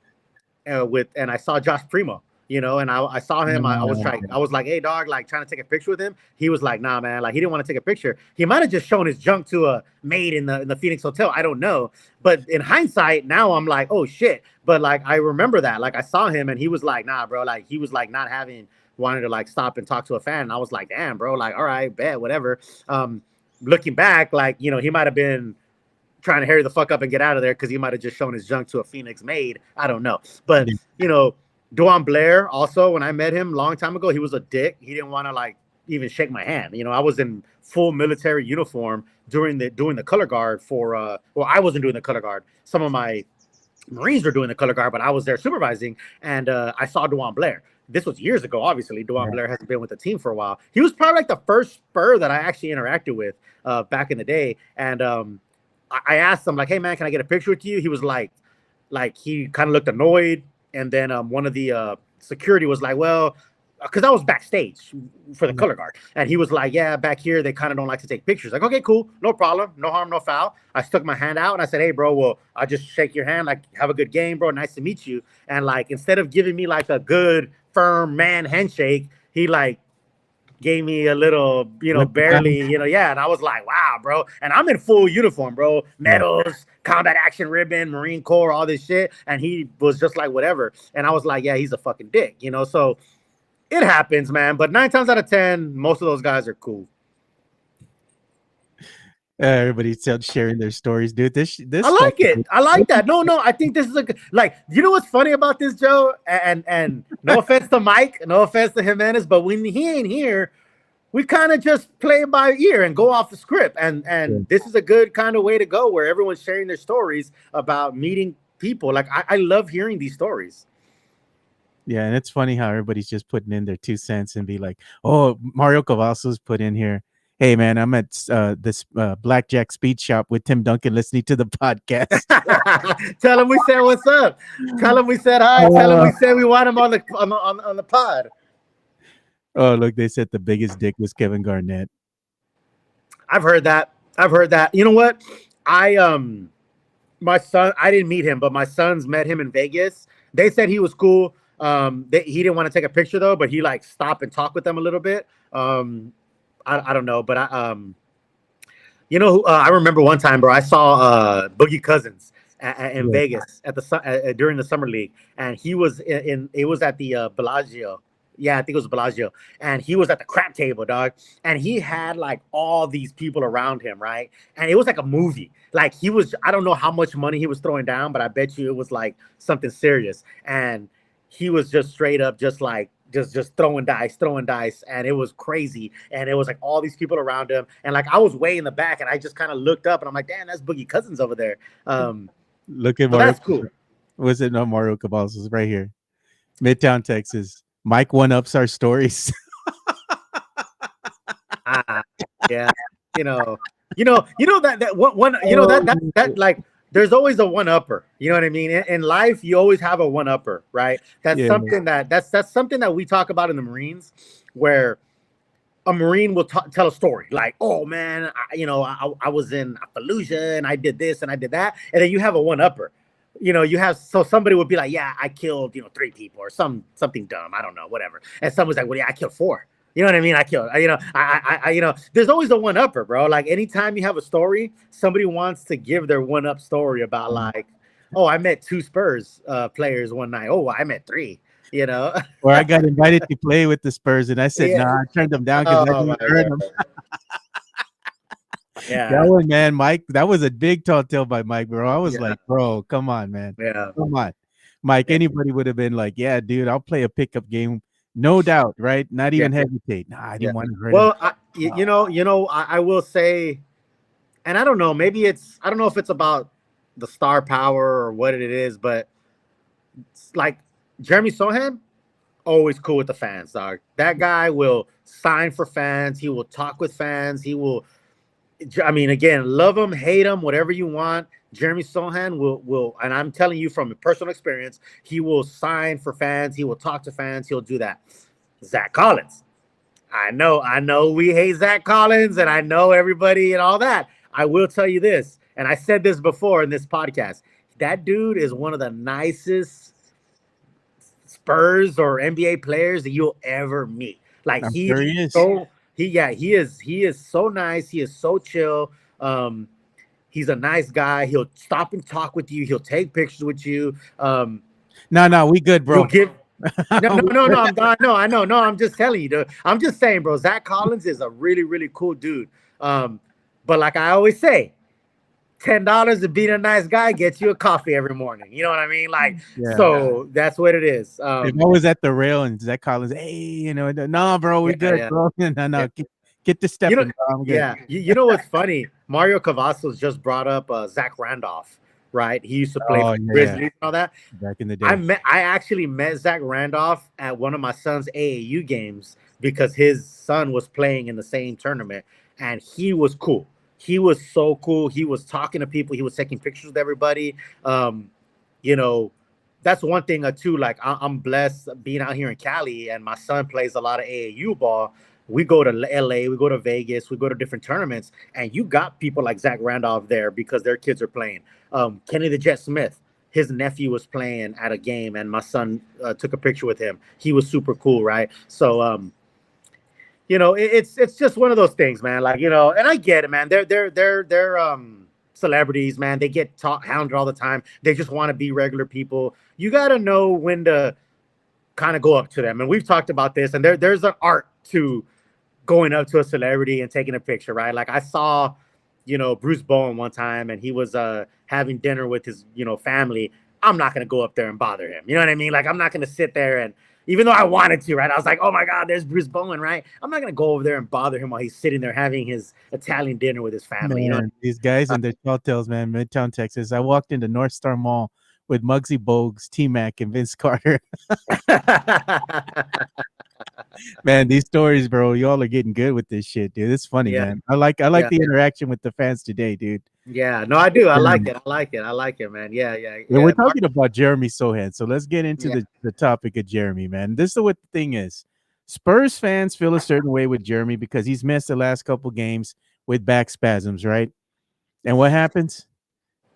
I saw Josh Primo, you know, and I saw him. I was like, hey dog, like trying to take a picture with him. He was like, nah, man, like he didn't want to take a picture. He might have just shown his junk to a maid in the Phoenix hotel. I don't know. But in hindsight, now I'm like, oh shit. But like I remember that. Like I saw him and he was like, nah, bro, like he was like not having wanted to like stop and talk to a fan. And I was like, damn, bro, like, all right, bet, whatever. Looking back, like, you know, he might have been trying to hurry the fuck up and get out of there because he might have just shown his junk to a Phoenix maid. I don't know. But, you know, Duan Blair also, when I met him a long time ago, he was a dick. He didn't want to like even shake my hand. You know, I was in full military uniform doing the color guard for well, I wasn't doing the color guard. Some of my Marines were doing the color guard, but I was there supervising, and I saw Duan Blair. This was years ago, obviously. Duan Blair hasn't been with the team for a while. He was probably like the first Spur that I actually interacted with back in the day. And I asked him, like, hey, man, can I get a picture with you? He was like he kind of looked annoyed. And then one of the security was like, well, because I was backstage for the color guard. And he was like, yeah, back here, they kind of don't like to take pictures. Like, okay, cool. No problem. No harm, no foul. I stuck my hand out and I said, hey, bro, well, I'll just shake your hand. Like, have a good game, bro. Nice to meet you. And like, instead of giving me like a good, firm man handshake, he like gave me a little, you know, barely, you know, yeah. And I was like, wow, bro. And I'm in full uniform, bro. Medals, combat action ribbon, Marine Corps, all this shit. And he was just like, whatever. And I was like, yeah, he's a fucking dick, you know? So it happens, man. But 9 times out of 10, most of those guys are cool. Everybody's sharing their stories, dude. This I like it. I like that. No, I think this is a like. You know what's funny about this, Joe? And no offense to Mike, no offense to Jimenez, but when he ain't here, we kind of just play it by ear and go off the script. And this is a good kind of way to go, where everyone's sharing their stories about meeting people. Like I love hearing these stories. Yeah, and it's funny how everybody's just putting in their 2 cents and be like, "Oh, Mario Cavazos put in here. Hey, man, I'm at this Blackjack Speed Shop with Tim Duncan listening to the podcast." Tell him we said what's up. Tell him we said hi. Tell him we said we want him on the pod. Oh, look, they said the biggest dick was Kevin Garnett. I've heard that. You know what? My son, I didn't meet him, but my sons met him in Vegas. They said he was cool. He didn't want to take a picture though, but he like stopped and talked with them a little bit. I don't know, but you know, I remember one time, bro. I saw Boogie Cousins in Vegas at the during the summer league, and he was it was at the Bellagio Yeah, I think it was Bellagio. And he was at the crap table, dog. And he had like all these people around him, right? And it was like a movie. Like he was, I don't know how much money he was throwing down, but I bet you it was like something serious. And he was just straight up just like just throwing dice, and it was crazy. And it was like all these people around him. And like I was way in the back and I just kind of looked up and I'm like, damn, that's Boogie Cousins over there. Look at So Mario. that's cool. Was it no Mario Caballos? Is right here, Midtown, Texas. Mike one ups our stories. Ah, yeah, you know, that one, that like, there's always a one upper. You know what I mean? In life, you always have a one upper, right? That's Yeah, something that's something that we talk about in the Marines, where a Marine will tell a story like, oh man, I was in Fallujah and I did this and I did that, and then you have a one upper. You have, so somebody would be like, yeah, I killed 3 people or something dumb, I don't know, whatever, and someone's like, well, yeah, I killed 4. You know what I mean? I killed, there's always a one upper, bro. Like anytime you have a story, somebody wants to give their one up story about like, oh, I met 2 Spurs players one night. Oh, I met 3. You know? or I got invited to play with the Spurs, and I said, Yeah. "Nah," I turned them down because I Oh my didn't earn them. god. That Yeah. one, man, Mike. That was a big tall tale by Mike, bro. I was Yeah. like, "Bro, come on, man, Yeah. come on, Mike." Yeah. Anybody would have been like, "Yeah, dude, I'll play a pickup game, no doubt, right? Not Yeah. even hesitate." Nah, I Yeah. didn't want to hurt him. Well, I will say, and I don't know, maybe I don't know if it's about the star power or what it is, but it's like Jeremy Sohan, always cool with the fans, dog. That guy will sign for fans. He will talk with fans. He will, I mean, again, love him, hate him, whatever you want. Jeremy Sohan will, and I'm telling you from personal experience, he will sign for fans. He will talk to fans. He'll do that. Zach Collins, I know we hate Zach Collins, and I know everybody and all that. I will tell you this, and I said this before in this podcast. That dude is one of the nicest Spurs or NBA players that you'll ever meet. Like I'm sure he is. he is so nice. He is so chill. Um, he's a nice guy. He'll stop and talk with you. He'll take pictures with you. No, we good, He'll bro. give no, no, We no, good. no. I know. No, I'm just telling you, dude. I'm just saying, bro. Zach Collins is a really, really cool dude. But like I always say, $10 to being a nice guy gets you a coffee every morning. You know what I mean? Like, Yeah. so that's what it is. If I was at the rail and Zach Collins, hey, no, bro, we Yeah, good, yeah, bro. No, yeah. no, get to You know, stepping, bro. I'm good. yeah. You know what's funny? Mario Cavazos just brought up Zach Randolph, right? He used to play Oh for the yeah, yeah. Grizzlies and all that. Back in the day. I actually met Zach Randolph at one of my son's AAU games because his son was playing in the same tournament, and he was cool. He was so cool. He was talking to people. He was taking pictures with everybody. Um, you know, that's one thing too. Like I'm blessed being out here in Cali, and my son plays a lot of AAU ball. We go to LA, we go to Vegas, we go to different tournaments, and you got people like Zach Randolph there because their kids are playing. Kenny the Jet Smith, his nephew was playing at a game, and my son took a picture with him. He was super cool, right? So, it's just one of those things, man. Like, and I get it, man. They're celebrities, man. They get hounded all the time. They just want to be regular people. You got to know when to kind of go up to them, and we've talked about this. And there's an art to going up to a celebrity and taking a picture, right? Like I saw, Bruce Bowen one time, and he was having dinner with his, family. I'm not gonna go up there and bother him. You know what I mean? Like I'm not gonna sit there and, even though I wanted to, right? I was like, oh my God, there's Bruce Bowen, right? I'm not gonna go over there and bother him while he's sitting there having his Italian dinner with his family. Man, these guys and their tall tales, man. Midtown, Texas. I walked into North Star Mall with Muggsy Bogues, T Mac, and Vince Carter. Man, these stories, bro. Y'all are getting good with this shit, dude. It's funny, Yeah, man. I like yeah, the interaction with the fans today, dude. yeah. No, I do. I like Um, it. I like it. I like it, man. Yeah, yeah, we're yeah. talking about Jeremy Sohan, so let's get into Yeah, the topic of Jeremy, man. This is what the thing is. Spurs fans feel a certain way with Jeremy because he's missed the last couple games with back spasms, right? And what happens?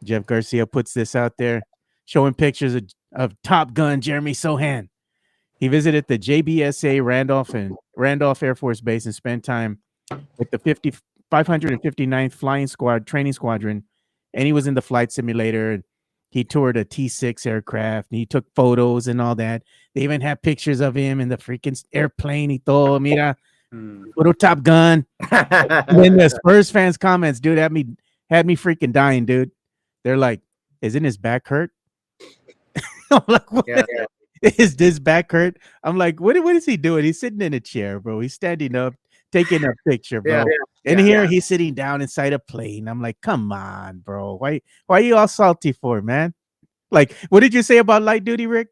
Jeff Garcia puts this out there, showing pictures of Top Gun Jeremy Sohan. He visited the JBSA Randolph Air Force Base and spent time with the 559th Flying Squad Training Squadron, and he was in the flight simulator. he toured a T6 aircraft and he took photos and all that. They even have pictures of him in the freaking airplane. He told, mira, little Top Gun. And then the Spurs fans comments, dude, had me freaking dying, dude. They're like, isn't his back hurt? I'm like, what? Yeah. Is this back hurt? I'm like, what is he doing? He's sitting in a chair, bro. He's standing up, taking a picture, bro. And here he's sitting down inside a plane. I'm like, come on, bro. Why are you all salty for, man? Like, what did you say about light duty, Rick?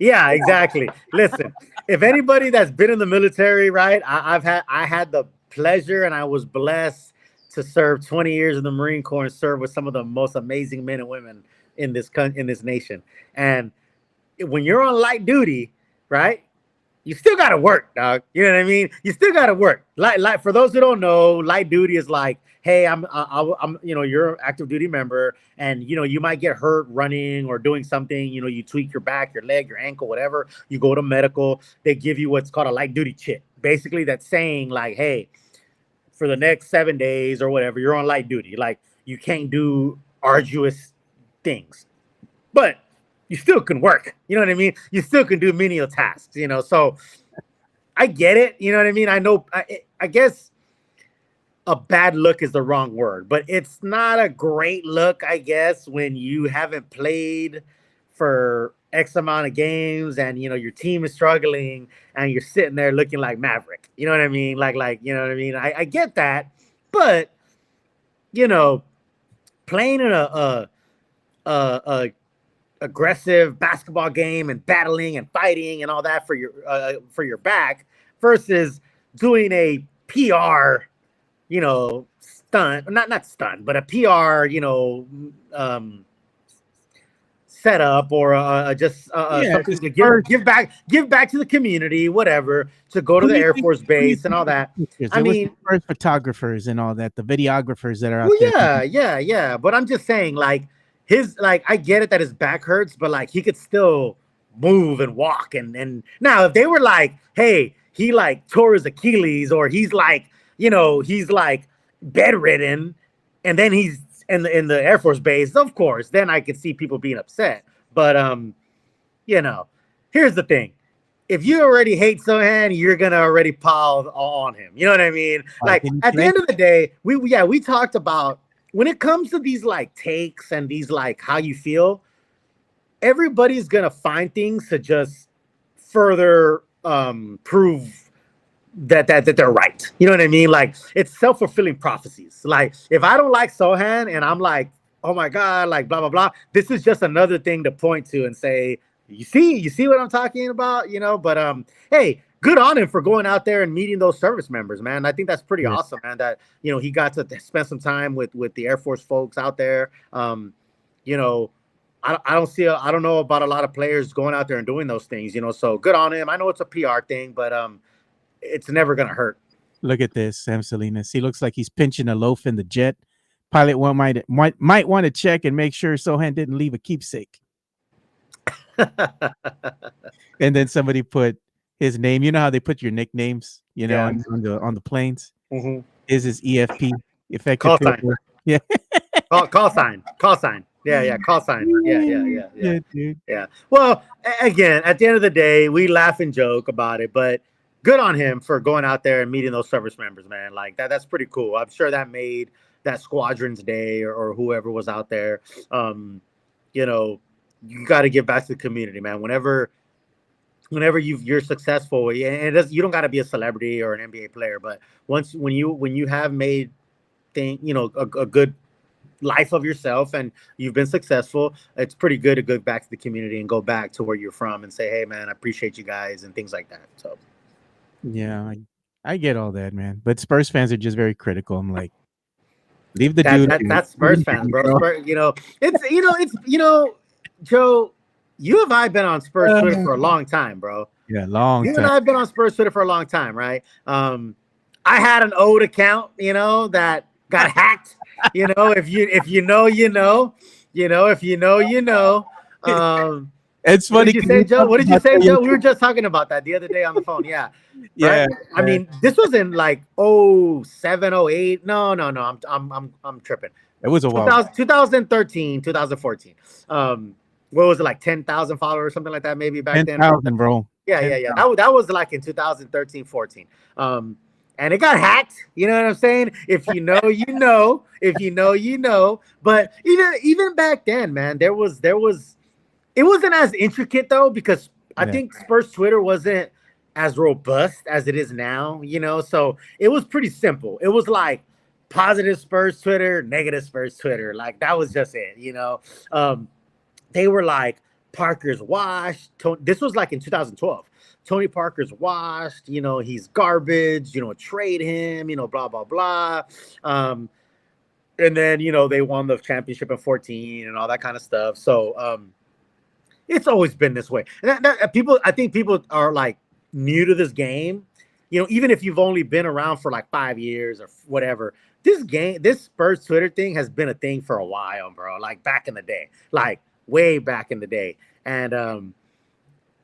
Yeah, exactly. Listen, if anybody that's been in the military, right? I had the pleasure and I was blessed to serve 20 years in the Marine Corps and serve with some of the most amazing men and women in this nation. And when you're on light duty, right? You still got to work, dog. You know what I mean? You still got to work. Like for those who don't know, light duty is like, hey, I'm you're an active duty member, and you might get hurt running or doing something. You tweak your back, your leg, your ankle, whatever. You go to medical. They give you what's called a light duty chit. Basically, that's saying like, hey, for the next 7 days or whatever, you're on light duty. Like you can't do arduous things, but you still can work. You know what I mean? You still can do menial tasks, so I get it. You know what I mean? I know, I guess a bad look is the wrong word, but it's not a great look, I guess, when you haven't played for X amount of games and, your team is struggling and you're sitting there looking like Maverick. You know what I mean? Like, you know what I mean? I get that, but, playing in a aggressive basketball game and battling and fighting and all that for your back versus doing a PR, stunt, not stunt, but a PR, setup or something to give back to the community, whatever, to go to the Air Force Base and all that. I mean, first photographers and all that, the videographers that are out there. Yeah. But I'm just saying, like, I get it that his back hurts, but like he could still move and walk. And now if they were like, hey, he like tore his Achilles, or he's like, he's like bedridden, and then he's in the Air Force Base, of course, then I could see people being upset. But here's the thing. If you already hate Sochan, you're gonna already pile on him. You know what I mean? Like at the end of the day, we talked about, when it comes to these like takes and these like how you feel, everybody's gonna find things to just further prove that they're right. You know what I mean? Like it's self-fulfilling prophecies. Like if I don't like Sochan and I'm like, oh my God, like blah blah blah, this is just another thing to point to and say, you see what I'm talking about, But hey, good on him for going out there and meeting those service members, man. I think that's pretty awesome, man. That he got to spend some time with the Air Force folks out there. I don't know about a lot of players going out there and doing those things, So good on him. I know it's a PR thing, but it's never gonna hurt. Look at this, Sam Salinas. He looks like he's pinching a loaf in the jet. Pilot one might want to check and make sure Sochan didn't leave a keepsake. And then somebody put his name. You know how they put your nicknames, on the planes. Mm-hmm. Is his EFP effective? Call sign. Yeah. Call sign. Yeah. Call sign. Yeah. Dude. Yeah. Well, again, at the end of the day, we laugh and joke about it, but good on him for going out there and meeting those service members, man. Like that's pretty cool. I'm sure that made that squadron's day or whoever was out there. You got to give back to the community, man. Whenever you're successful, and you don't got to be a celebrity or an NBA player, but when you have made a good life of yourself and you've been successful, it's pretty good to go back to the community and go back to where you're from and say, hey man, I appreciate you guys and things like that. So yeah, I get all that, man. But Spurs fans are just very critical. I'm like, leave the dude. That's Spurs fans, bro. It's Joe, you and I have been on Spurs Twitter for a long time, bro. Yeah, long time. You and I have been on Spurs Twitter for a long time, right? I had an old account, that got hacked. If you know, you know. It's funny. What did you say, Joe? What did you say, Joe? We were just talking about that the other day on the phone. Yeah. Yeah. Right? I mean, this was in like 07, 08. No. I'm tripping. It was a while. 2013, 2014. What was it, like 10,000 followers, something like that, maybe back then? 10,000, bro. Yeah, 10,000. yeah, yeah. That was like in 2013, 14. And it got hacked. You know what I'm saying? If you know, you know. If you know, you know. But even back then, man, there was. It wasn't as intricate though, because I think Spurs Twitter wasn't as robust as it is now. You know, so it was pretty simple. It was like positive Spurs Twitter, negative Spurs Twitter. Like that was just it. You know, they were like Parker's washed. This was like in 2012. Tony Parker's washed, you know, he's garbage, you know, trade him, you know, blah, blah, blah. And then, you know, they won the championship in 14 and all that kind of stuff. So it's always been this way. And I think people are like new to this game. You know, even if you've only been around for like 5 years or whatever, this Spurs Twitter thing has been a thing for a while, bro. Like back in the day, like way back in the day. And,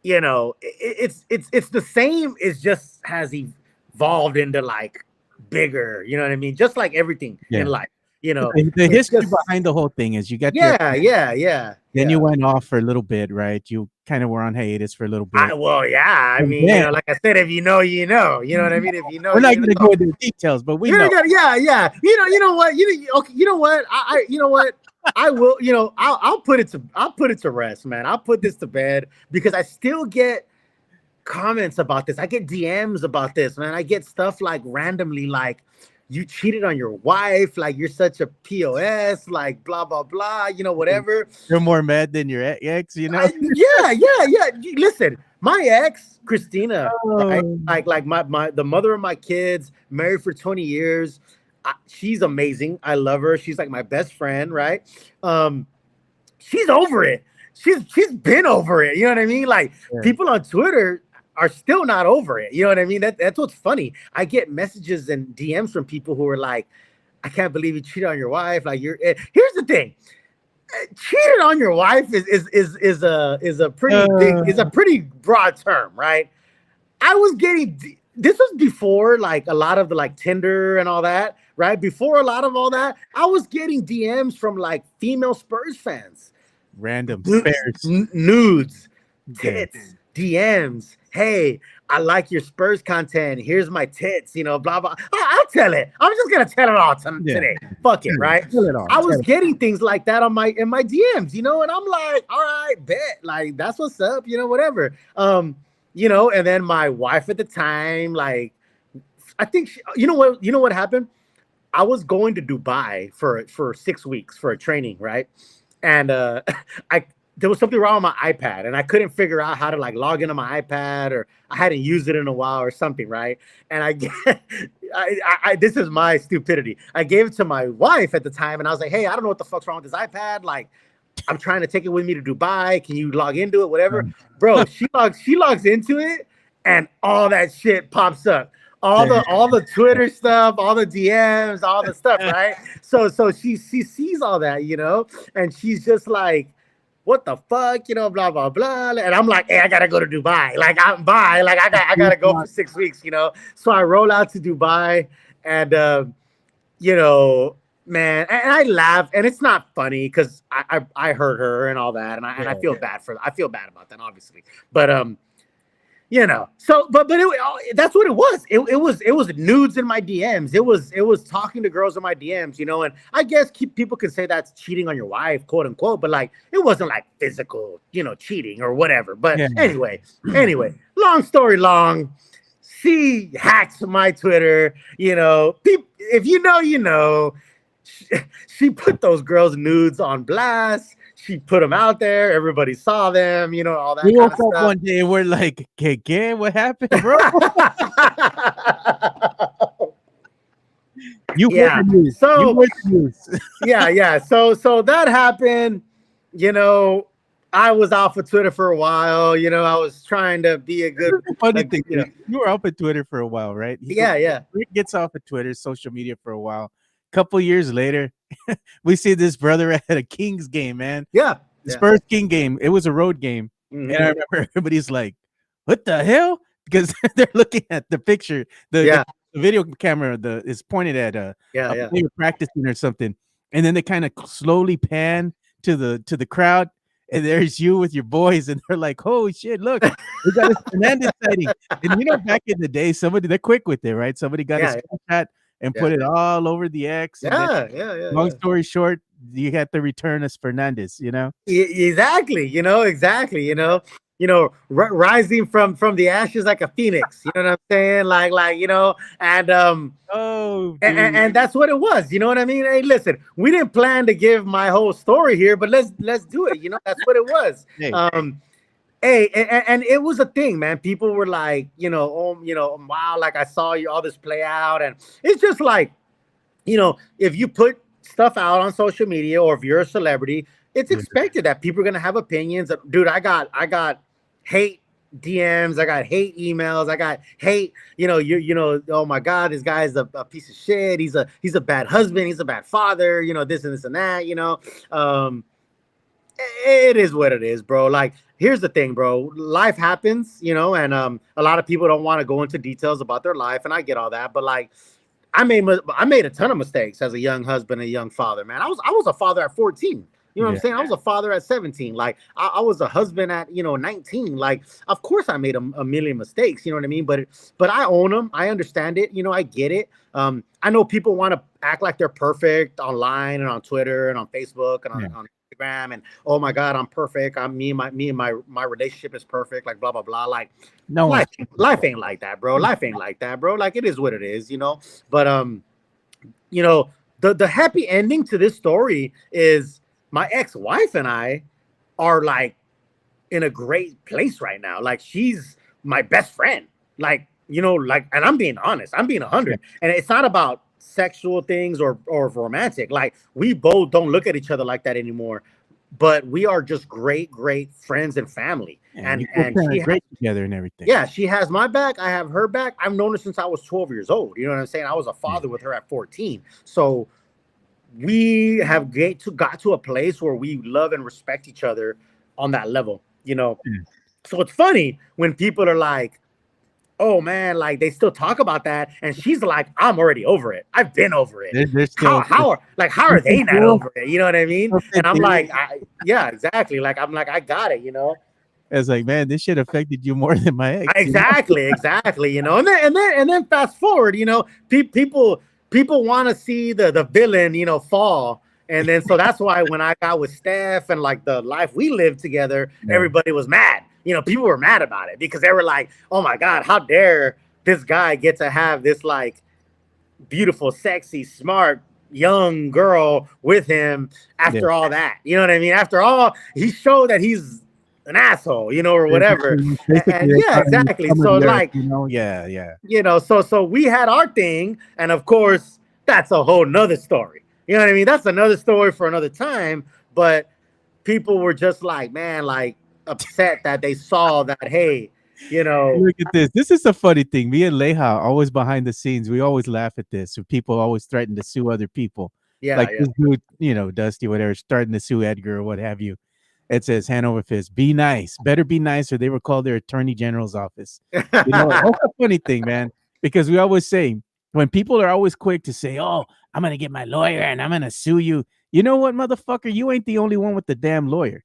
you know, it's the same. It just has evolved into like bigger. You know what I mean? Just like everything in life. You know, the history behind the whole thing is you got Then you went off for a little bit, right? You kind of were on hiatus for a little bit. I mean, you know, like I said, if you know, you know. You know what I mean? If you know, we're not going to go into the details, but we know. Yeah. You know what? You know what? You know what? I will, you know, I'll put it to rest, man. I'll put this to bed because I still get comments about this. I get DMs about this, man. I get stuff like randomly, like you cheated on your wife, like you're such a POS, like blah blah blah, you know, whatever. You're more mad than your ex, you know. Yeah. Listen, my ex, Christina, right? Like the mother of my kids, married for 20 years. She's amazing. I love her. She's like my best friend, right? She's over it. She's been over it. You know what I mean? Like people on Twitter are still not over it. You know what I mean? That's what's funny. I get messages and DMs from people who are like, "I can't believe you cheated on your wife." Like here's the thing. Cheated on your wife is a pretty big, is a pretty broad term, right? I was getting this was before like a lot of the like Tinder and all that, right? Before a lot of all that, I was getting DMs from like female Spurs fans, random Spurs, nudes, tits, DMs. Hey, I like your Spurs content. Here's my tits, you know, blah blah. I'll tell it. I'm just gonna tell it all today. Fuck it, right? I was getting things like that in my DMs, you know, and I'm like, all right, bet, like that's what's up, you know, whatever. You know, and then my wife at the time, like, I think you know what happened? I was going to Dubai for 6 weeks for a training, right? And there was something wrong with my iPad, and I couldn't figure out how to like log into my iPad, or I hadn't used it in a while or something, right? And this is my stupidity. I gave it to my wife at the time, and I was like, "Hey, I don't know what the fuck's wrong with this iPad. Like, I'm trying to take it with me to Dubai. Can you log into it? Whatever." Bro, she logs into it, and all that shit pops up. All the Twitter stuff, all the DMs, all the stuff, right? So she sees all that, you know, and she's just like, "What the fuck?" You know, blah blah blah. And I'm like, "Hey, I gotta go to Dubai. Like I gotta go for 6 weeks, you know." So I roll out to Dubai, and you know, man, and I laugh, and it's not funny because I hurt her and all that, and I feel bad I feel bad about that, obviously, but you know, so but that's what it was. It was nudes in my DMs. It was talking to girls in my DMs, you know, and I guess people can say that's cheating on your wife, quote unquote, but like it wasn't like physical, you know, cheating or whatever. But anyway, long story long. She hacks my Twitter, you know. If you know, you know. She put those girls' nudes on blast. She put them out there. Everybody saw them, you know, all that. We woke up one day and we're like, "Okay, what happened, bro?" You were the news. So that happened. You know, I was off of Twitter for a while. You know, I was trying to be a good. Funny thing, you know, you were off of Twitter for a while, right? Rick gets off of Twitter, social media for a while. Couple years later, we see this brother at a Kings game, man. The Spurs King game. It was a road game, and I remember everybody's like, "What the hell?" Because they're looking at the picture. The video camera is pointed at a player practicing or something, and then they kind of slowly pan to the crowd, and there's you with your boys, and they're like, "Holy shit! Look, we got a Fernandez sighting." And back in the day, they're quick with it, right? Somebody got a Yeah, screenshot and yeah, put it all over the X, and then long yeah. story short, you got the return of Fernandez. Exactly. Exactly. Rising from the ashes like a phoenix. You know what I'm saying? And Oh, and, dude. and that's what it was. You know what I mean? Hey, listen, we didn't plan to give my whole story here, but let's do it. That's what it was. Hey, Hey, and it was a thing, man. People were like, wow, like I saw all this play out, and it's just like, if you put stuff out on social media or if you're a celebrity, it's yeah. expected that people are gonna have opinions. Dude, I got hate DMs, I got hate emails, I got hate, oh my God, this guy is a piece of shit. He's a bad husband, he's a bad father, this and this and that, it is what it is, bro. Like, here's the thing, bro. Life happens, and a lot of people don't want to go into details about their life, and I get all that, but like I made a ton of mistakes as a young husband, a young father, man. I was a father at 14. You know what I'm saying? I was a father at 17. Like I was a husband at 19. Like, of course I made a million mistakes. You know what I mean? But I own them. I understand it. I get it. I know people want to act like they're perfect online and on Twitter and on Facebook and on Instagram, and oh my God, I'm perfect. My relationship is perfect. Like blah blah blah. Like No one. life ain't like that, bro. Life ain't like that, bro. Like it is what it is. But the happy ending to this story is my ex-wife and I are like in a great place right now. Like she's my best friend. Like, and I'm being honest. I'm being 100. And it's not about sexual things or romantic. Like we both don't look at each other like that anymore. But we are just great friends and family. And she great together and everything. Yeah, she has my back. I have her back. I've known her since I was 12 years old. You know what I'm saying? I was a father with her at 14. So we have got to a place where we love and respect each other on that level. So it's funny when people are like, oh man, like they still talk about that, and she's like, I'm already over it. I've been over it. They're still how are they not over it? You know what I mean? And I'm like, yeah, exactly. Like I'm like, I got it. It's like, man, this shit affected you more than my ex. Exactly. And then fast forward, people want to see the villain, fall. And then so that's why when I got with Steph and like the life we lived together, everybody was mad. People were mad about it because they were like, oh my God, how dare this guy get to have this like beautiful, sexy, smart, young girl with him after all that. You know what I mean? After all, he showed that he's an asshole, or whatever. And yeah, exactly. So like, so we had our thing, and of course, that's a whole nother story. You know what I mean? That's another story for another time. But people were just like, man, like upset that they saw that, hey, Look at this. This is the funny thing. Me and Leha, always behind the scenes, we always laugh at this. So people always threaten to sue other people. Yeah, like this dude, Dusty, whatever, starting to sue Edgar or what have you. It says hand over fist. Be nice. Better be nice, or they will call their attorney general's office. That's a funny thing, man. Because we always say when people are always quick to say, "Oh, I'm gonna get my lawyer and I'm gonna sue you." You know what, motherfucker? You ain't the only one with the damn lawyer.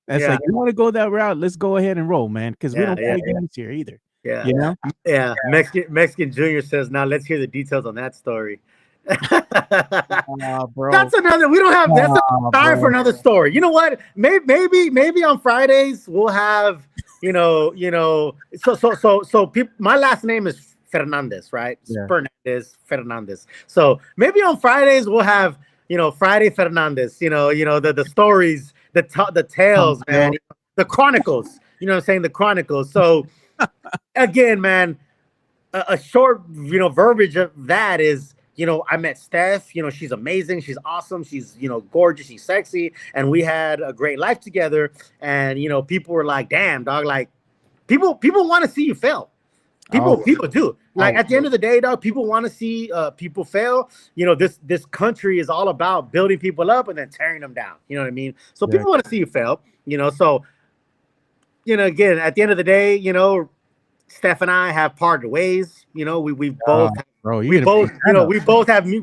That's like, you want to go that route? Let's go ahead and roll, man. Because we don't play games here either. Yeah. Yeah. Mexican Junior says, now let's hear the details on that story. Bro. That's another. We don't have. That's time for another story. You know what? Maybe on Fridays we'll have. So people. My last name is Fernandez, right? Fernandez. So maybe on Fridays we'll have. Friday Fernandez. The stories, the tales, man. The chronicles. You know what I'm saying? The chronicles. So again, man, a short verbiage of that is. I met Steph, she's amazing. She's awesome. She's, gorgeous. She's sexy. And we had a great life together. And, people were like, damn, dog, like people want to see you fail. People do. Like at the end of the day, dog, people want to see people fail. This country is all about building people up and then tearing them down. You know what I mean? So people want to see you fail, so, again, at the end of the day, Steph and I have parted ways. We've both bro. You're We gonna bring both, that up.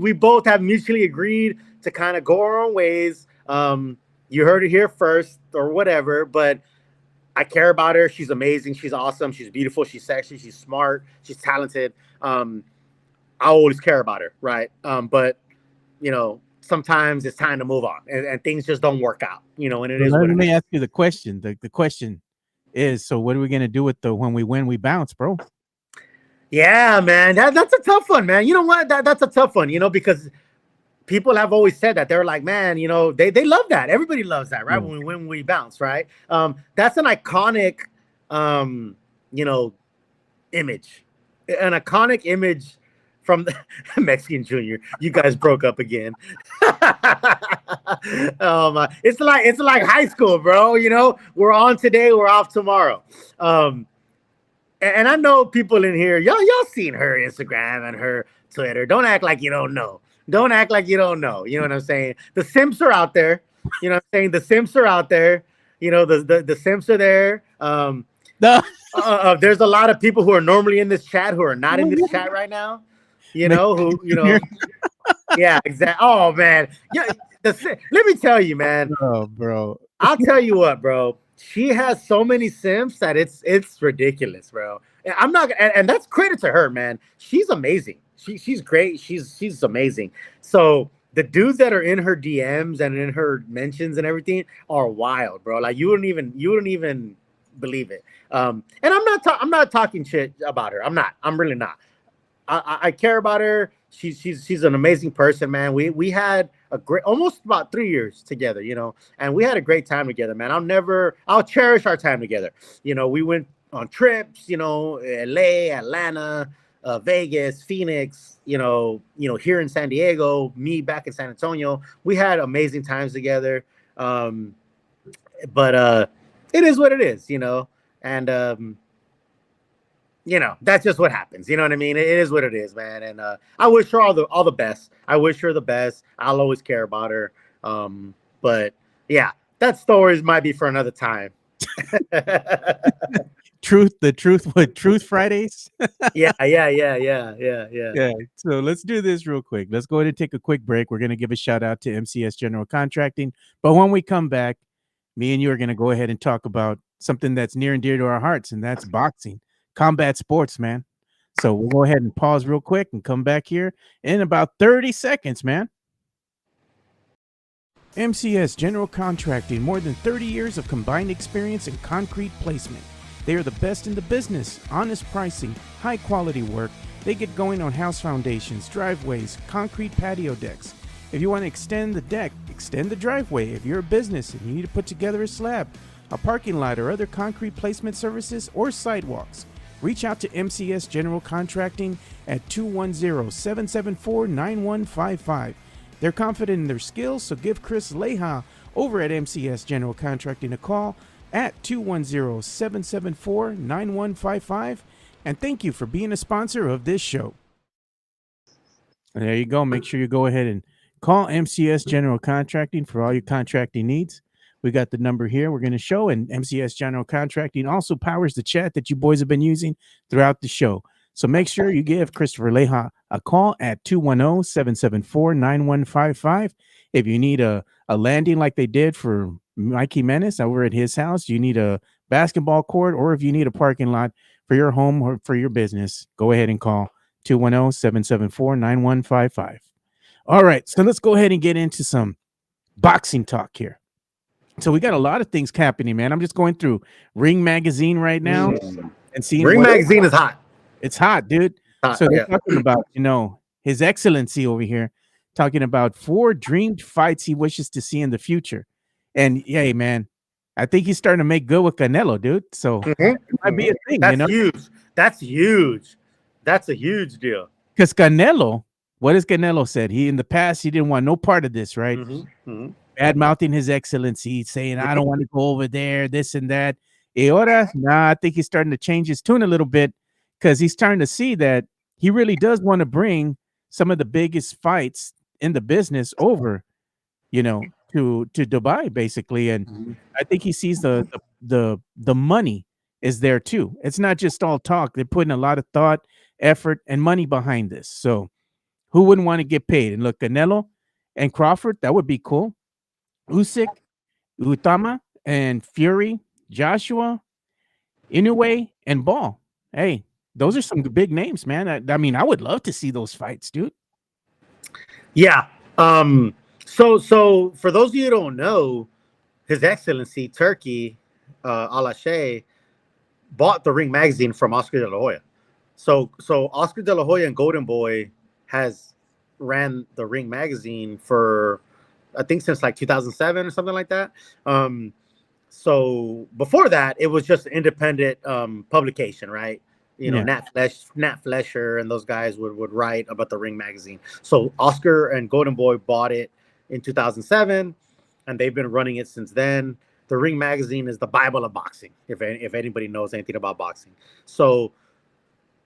we both have mutually agreed to kind of go our own ways. You heard it here first, or whatever. But I care about her. She's amazing. She's awesome. She's beautiful. She's sexy. She's smart. She's talented. I always care about her, right? But sometimes it's time to move on, and things just don't work out, and it So is let what it me is. ask you the question. The question is, so what are we gonna do with the when we win, we bounce, bro? Yeah, man, that's a tough one, man. You know what? That's a tough one, because people have always said that. They're like, man, they love that. Everybody loves that, right? Yeah. When we win, we bounce, right? That's an iconic, you know, image, an iconic image from the Mexican Junior. You guys broke up again. It's like high school, bro. We're on today, we're off tomorrow. And I know people in here, y'all seen her Instagram and her Twitter. Don't act like you don't know. Don't act like you don't know. You know what I'm saying? The Simps are out there. You know what I'm saying? The Simps are out there. The Simps are there. No. There's a lot of people who are normally in this chat who are not in this chat right now. Yeah, exactly. Oh man, yeah. Let me tell you, man. Oh, bro. I'll tell you what, bro. She has so many simps that it's ridiculous, bro. And I'm not, and that's credit to her, man. She's amazing. She's great. She's amazing. So the dudes that are in her DMs and in her mentions and everything are wild, bro. Like you wouldn't even believe it. And I'm not talking shit about her. I'm not. I'm really not. I care about her. She's an amazing person, man. We had a great almost about 3 years together, and we had a great time together, man. I'll cherish our time together. We went on trips, LA, Atlanta, Vegas, Phoenix, here in San Diego, me back in San Antonio. We had amazing times together. But it is what it is, and that's just what happens. You know what I mean? It is what it is, man. And I wish her all the best. I wish her the best. I'll always care about her. But yeah, that stories might be for another time. Truth Fridays. Yeah. Yeah. So let's do this real quick. Let's go ahead and take a quick break. We're gonna give a shout out to MCS General Contracting. But when we come back, me and you are gonna go ahead and talk about something that's near and dear to our hearts, and that's boxing, combat sports, man. So we'll go ahead and pause real quick and come back here in about 30 seconds, man. MCS General Contracting, more than 30 years of combined experience in concrete placement. They are the best in the business, honest pricing, high quality work. They get going on house foundations, driveways, concrete patio decks. If you want to extend the deck, extend the driveway. If you're a business and you need to put together a slab, a parking lot, or other concrete placement services or sidewalks, reach out to MCS General Contracting at 210-774-9155. They're confident in their skills, so give Chris Leja over at MCS General Contracting a call at 210-774-9155. And thank you for being a sponsor of this show. And there you go. Make sure you go ahead and call MCS General Contracting for all your contracting needs. We got the number here we're going to show, and MCS General Contracting also powers the chat that you boys have been using throughout the show. So make sure you give Christopher Leja a call at 210-774-9155. If you need a landing like they did for Mikey Menace over at his house, you need a basketball court, or if you need a parking lot for your home or for your business, go ahead and call 210-774-9155. All right, so let's go ahead and get into some boxing talk here. So we got a lot of things happening, man. I'm just going through Ring Magazine right now and seeing Ring Magazine is hot. It's hot, dude. So they're talking about, His Excellency over here, talking about 4 dreamed fights he wishes to see in the future. And yeah, man, I think he's starting to make good with Canelo, dude. So it might be a thing, That's huge. That's huge. That's a huge deal. Because Canelo, what has Canelo said? He in the past he didn't want no part of this, right? Bad mouthing His Excellency, saying I don't want to go over there, this and that. Ahora, I think he's starting to change his tune a little bit, because he's starting to see that he really does want to bring some of the biggest fights in the business over, to Dubai, basically. And I think he sees the money is there too. It's not just all talk. They're putting a lot of thought effort, and money behind this. So who wouldn't want to get paid? And look, Canelo and Crawford, that would be cool. Usyk, Utama, and Fury, Joshua, Inoue, and Ball. Hey, those are some big names, man. I mean, I would love to see those fights, dude. Yeah. So for those of you who don't know, His Excellency Turkey, Alashe, bought the Ring magazine from Oscar De La Hoya. So Oscar De La Hoya and Golden Boy has ran the Ring magazine for, I think, since like 2007 or something like that. So before that, it was just an independent publication, right? You know, Yeah. Nat Flesher and those guys would write about the Ring magazine. So Oscar and Golden Boy bought it in 2007, and they've been running it since then. The Ring magazine is the Bible of boxing, if anybody knows anything about boxing. So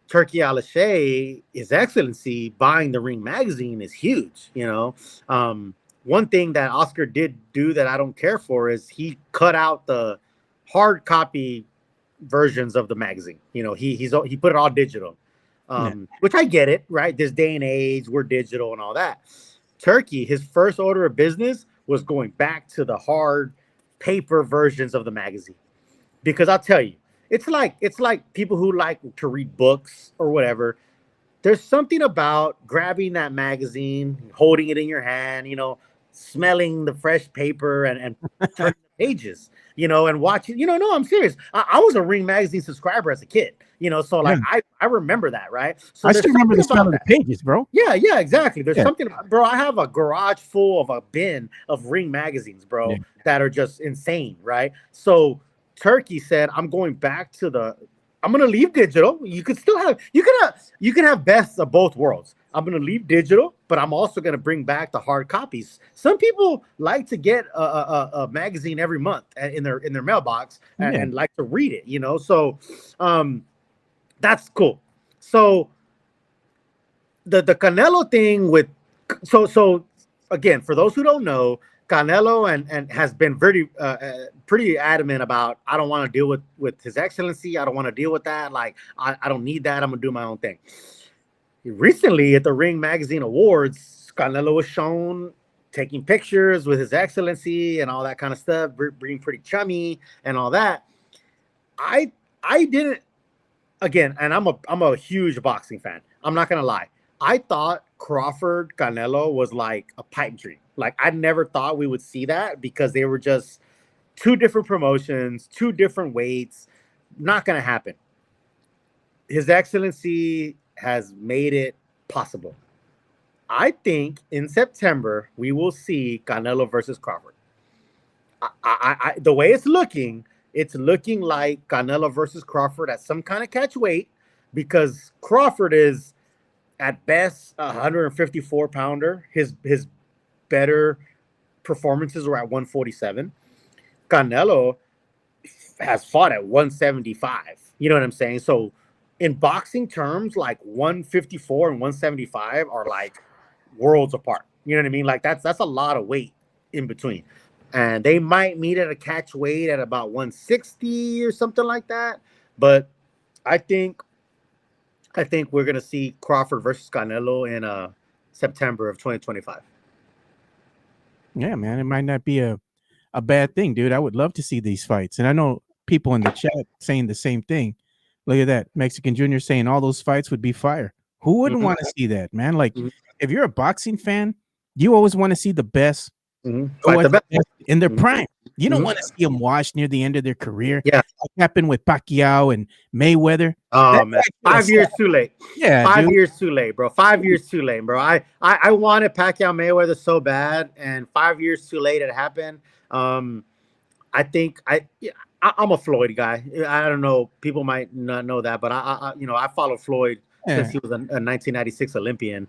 Turkey Alashe, His Excellency, buying the Ring magazine is huge. You know, one thing that Oscar did do that I don't care for is he cut out the hard copy versions of the magazine. You know, he put it all digital, Yeah. which I get it, right? This day and age, we're digital and all that. Turkey, his first order of business was going back to the hard paper versions of the magazine, because I'll tell you, it's like people who like to read books or whatever. There's something about grabbing that magazine, holding it in your hand, you know, smelling the fresh paper and turning the pages, you know, and watching, you know, no, I'm serious. I was a Ring magazine subscriber as a kid, you know, so like Yeah. I remember that, right? So I there's still remember something the smell about of the that. pages, bro. Yeah, exactly. There's Yeah. something, bro. I have a garage full of a bin of Ring magazines, Yeah. bro, that are just insane, right? So Turkey said, I'm going back to I'm gonna leave digital. You could still have you can have best of both worlds. I'm gonna leave digital, but I'm also gonna bring back the hard copies. Some people like to get a magazine every month in their mailbox Yeah. and like to read it, you know. So that's cool. So the Canelo thing with so again, for those who don't know, Canelo and has been very pretty adamant about, I don't want to deal with His Excellency. I don't want to deal with that. Like I don't need that. I'm gonna do my own thing. Recently at the Ring Magazine Awards, Canelo was shown taking pictures with His Excellency and all that kind of stuff, being pretty chummy and all that. I didn't, again, and I'm a huge boxing fan. I'm not gonna lie. I thought Crawford Canelo was like a pipe dream. Like I never thought we would see that, because they were just two different promotions, two different weights. Not gonna happen. His Excellency has made it possible. I think in September we will see Canelo versus Crawford. The way it's looking like Canelo versus Crawford at some kind of catch weight, because Crawford is at best a 154 pounder. His better performances were at 147. Canelo has fought at 175. You know what I'm saying? So in boxing terms, like 154 and 175 are like worlds apart. You know what I mean? Like that's a lot of weight in between. And they might meet at a catch weight at about 160 or something like that. But I think we're gonna see Crawford versus Canelo in September of 2025. Yeah, man. It might not be a bad thing, dude. I would love to see these fights. And I know people in the chat saying the same thing. Look at that. Mexican Junior saying all those fights would be fire. Who wouldn't Mm-hmm. want to see that, man? Like, Mm-hmm. if you're a boxing fan, you always want to see the best Mm-hmm. go Fight at the the best. best in their Mm-hmm. prime. You don't Mm-hmm. want to see them washed near the end of their career. Yeah. Like happened with Pacquiao and Mayweather. Oh That's man, actually a 5 years sad- too late. Yeah, Five dude. years too late, bro. 5 years too late, bro. I wanted Pacquiao Mayweather so bad, and 5 years too late it happened. I think I'm a Floyd guy. I don't know. People might not know that, but I followed Floyd since Yeah. he was a 1996 Olympian.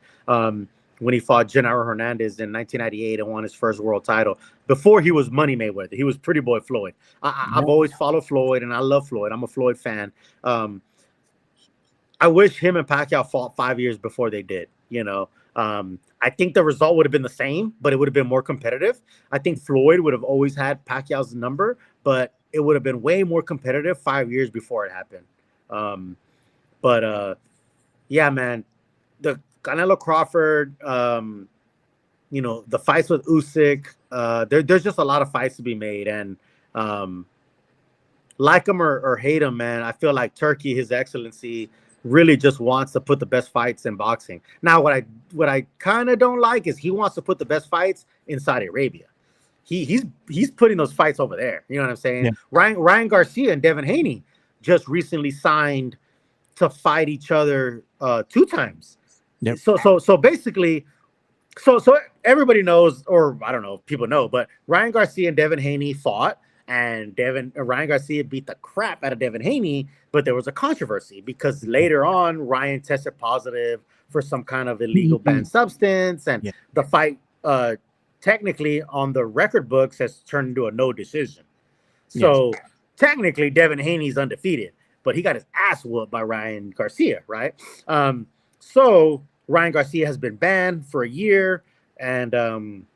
When he fought Gennaro Hernandez in 1998 and won his first world title. Before he was Money Mayweather, he was Pretty Boy Floyd. I've always followed Floyd, and I love Floyd. I'm a Floyd fan. I wish him and Pacquiao fought 5 years before they did. You know, I think the result would have been the same, but it would have been more competitive. I think Floyd would have always had Pacquiao's number, but it would have been way more competitive 5 years before it happened. But yeah, man, the Canelo Crawford, the fights with Usyk, there's just a lot of fights to be made, and um, like him or hate him, man, I feel like Turkey, His Excellency, really just wants to put the best fights in boxing. Now, what I kind of don't like is he wants to put the best fights in Saudi Arabia. He's putting those fights over there. You know what I'm saying? Yeah. Ryan Garcia and Devin Haney just recently signed to fight each other 2 times. Yep. So basically, so everybody knows, or I don't know if people know, but Ryan Garcia and Devin Haney fought, and Ryan Garcia beat the crap out of Devin Haney, but there was a controversy because later on Ryan tested positive for some kind of illegal banned substance, and Yeah. the fight technically on the record books has turned into a no decision. So technically Devin Haney's undefeated, but he got his ass whooped by Ryan Garcia, right? So Ryan Garcia has been banned for a year, and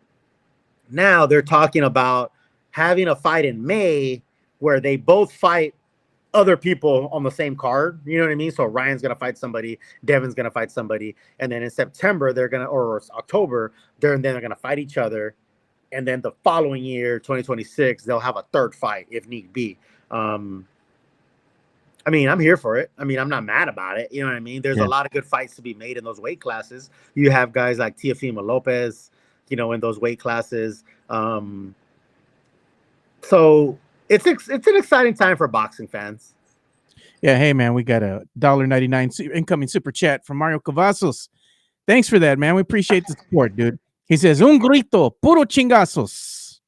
now they're talking about having a fight in May where they both fight other people on the same card. You know what I mean? So Ryan's gonna fight somebody, Devin's gonna fight somebody, and then in September or October, they're gonna fight each other, and then the following year, 2026, they'll have a third fight if need be. I mean, I'm here for it. I mean, I'm not mad about it. You know what I mean? There's a lot of good fights to be made in those weight classes. You have guys like Teofimo Lopez, in those weight classes. So it's an exciting time for boxing fans. Yeah, hey man, we got a $1.99 incoming super chat from Mario Cavazos. Thanks for that, man. We appreciate the support, dude. He says, "Un grito, puro chingazos."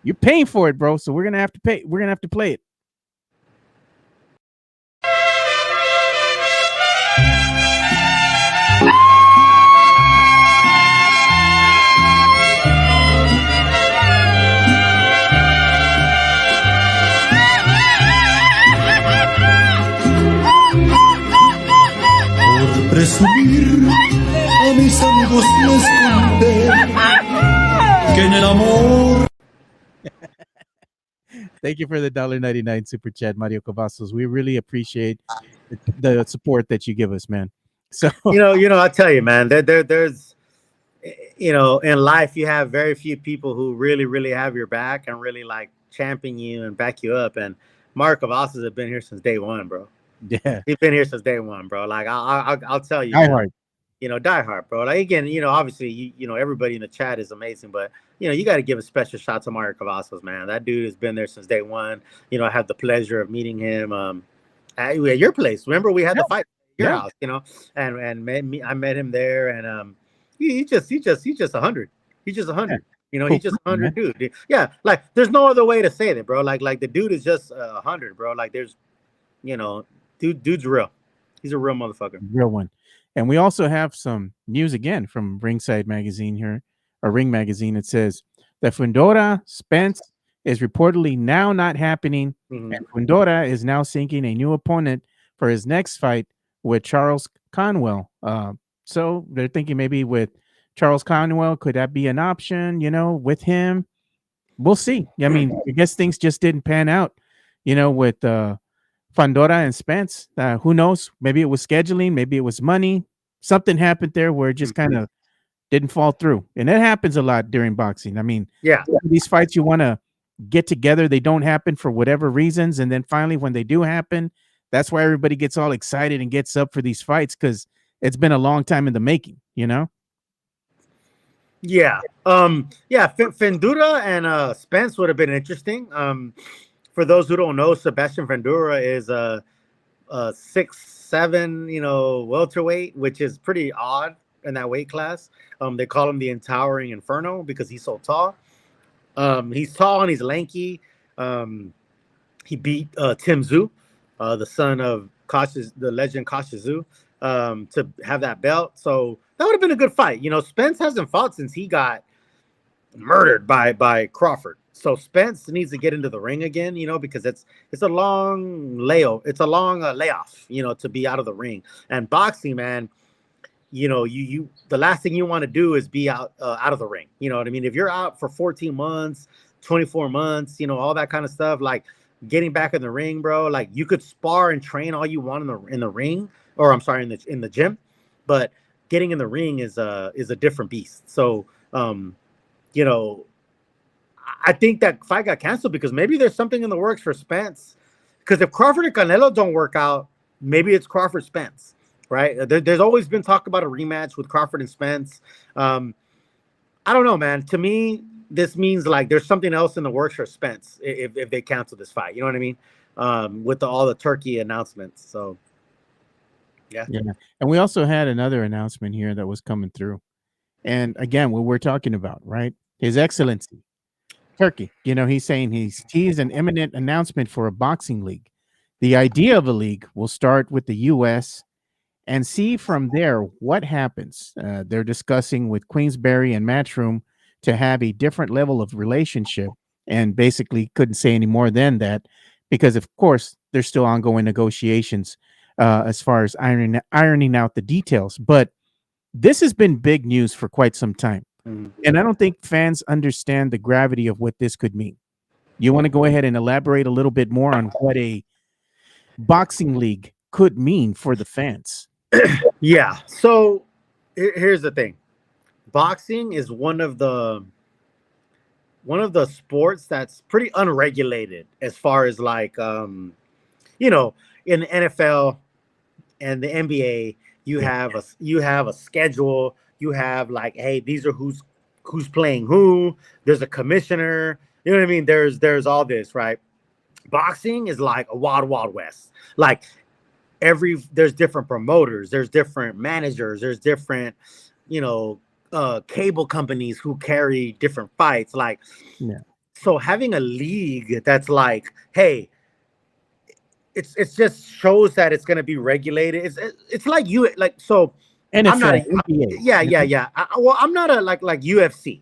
You're paying for it, bro. So we're gonna have to pay. We're gonna have to play it. Presumir a mis amigos les conté que en el amor. Thank you for the $1.99 super chat, Mario Cavazos. We really appreciate the support that you give us, man. So I tell you, man, there's in life you have very few people who really, really have your back and really like champion you and back you up. And Mark Cavazos have been here since day one, bro. Yeah, he's been here since day one, bro. Like I'll tell you, die hard. Die hard, bro. Like again, obviously, everybody in the chat is amazing, but you got to give a special shout to Mario Cavazos, man. That dude has been there since day one. I had the pleasure of meeting him at your place. Remember, we had the fight at your house, and I met him there, and he's just 100. He's just 100. He's just 100 dude. Yeah, like there's no other way to say that, bro. Like the dude is just 100, bro. Like there's, dude's real. He's a real motherfucker. Real one. And we also have some news again from Ringside Magazine here, or Ring Magazine. It says that Fundora Spence is reportedly now not happening, and Fundora is now seeking a new opponent for his next fight with Charles Conwell. So they're thinking maybe with Charles Conwell, could that be an option? With him, we'll see. I mean, I guess things just didn't pan out, with Fundora and Spence. Who knows? Maybe it was scheduling, maybe it was money. Something happened there where it just kind of didn't fall through. And that happens a lot during boxing. I mean, these fights you want to get together, they don't happen for whatever reasons. And then finally, when they do happen, that's why everybody gets all excited and gets up for these fights, because it's been a long time in the making, Yeah. Fundora and Spence would have been interesting. For those who don't know, Sebastian Fundora is a 6'7", welterweight, which is pretty odd in that weight class. They call him the Towering Inferno because he's so tall. He's tall and he's lanky. He beat Tim Tszyu, the son of the legend Kasha Tszyu, to have that belt. So that would have been a good fight. Spence hasn't fought since he got murdered by Crawford. So Spence needs to get into the ring again, because it's a long layoff. It's a long layoff, to be out of the ring. And boxing, man, you the last thing you want to do is be out of the ring. You know what I mean? If you're out for 14 months, 24 months, all that kind of stuff, like getting back in the ring, bro. Like you could spar and train all you want in the ring, or I'm sorry, in the gym, but getting in the ring is a different beast. So you know, I think that fight got canceled because maybe there's something in the works for Spence. Because if Crawford and Canelo don't work out, maybe it's Crawford Spence, right? There's always been talk about a rematch with Crawford and Spence. I don't know, man. To me, this means like there's something else in the works for Spence if they cancel this fight. You know what I mean? With all the Turkey announcements. So, yeah. And we also had another announcement here that was coming through. And again, what we're talking about, right? His Excellency, Turkey. You know, he's saying he's teased an imminent announcement for a boxing league. The idea of a league will start with the U.S. and see from there what happens. They're discussing with Queensberry and Matchroom to have a different level of relationship, and basically couldn't say any more than that because, of course, there's still ongoing negotiations as far as ironing out the details. But this has been big news for quite some time. And I don't think fans understand the gravity of what this could mean. You want to go ahead and elaborate a little bit more on what a boxing league could mean for the fans? Yeah. So here's the thing. Boxing is one of the sports that's pretty unregulated as far as like in the NFL and the NBA, you have a schedule. You have like, hey, these are who's playing who. There's a commissioner. You know what I mean? There's all this, right? Boxing is like a wild west. Like there's different promoters, there's different managers, there's different, cable companies who carry different fights. Like, so having a league that's like, hey, it's just shows that it's going to be regulated. It's like so. NFL, I'm not NBA. Yeah. I'm not a like UFC.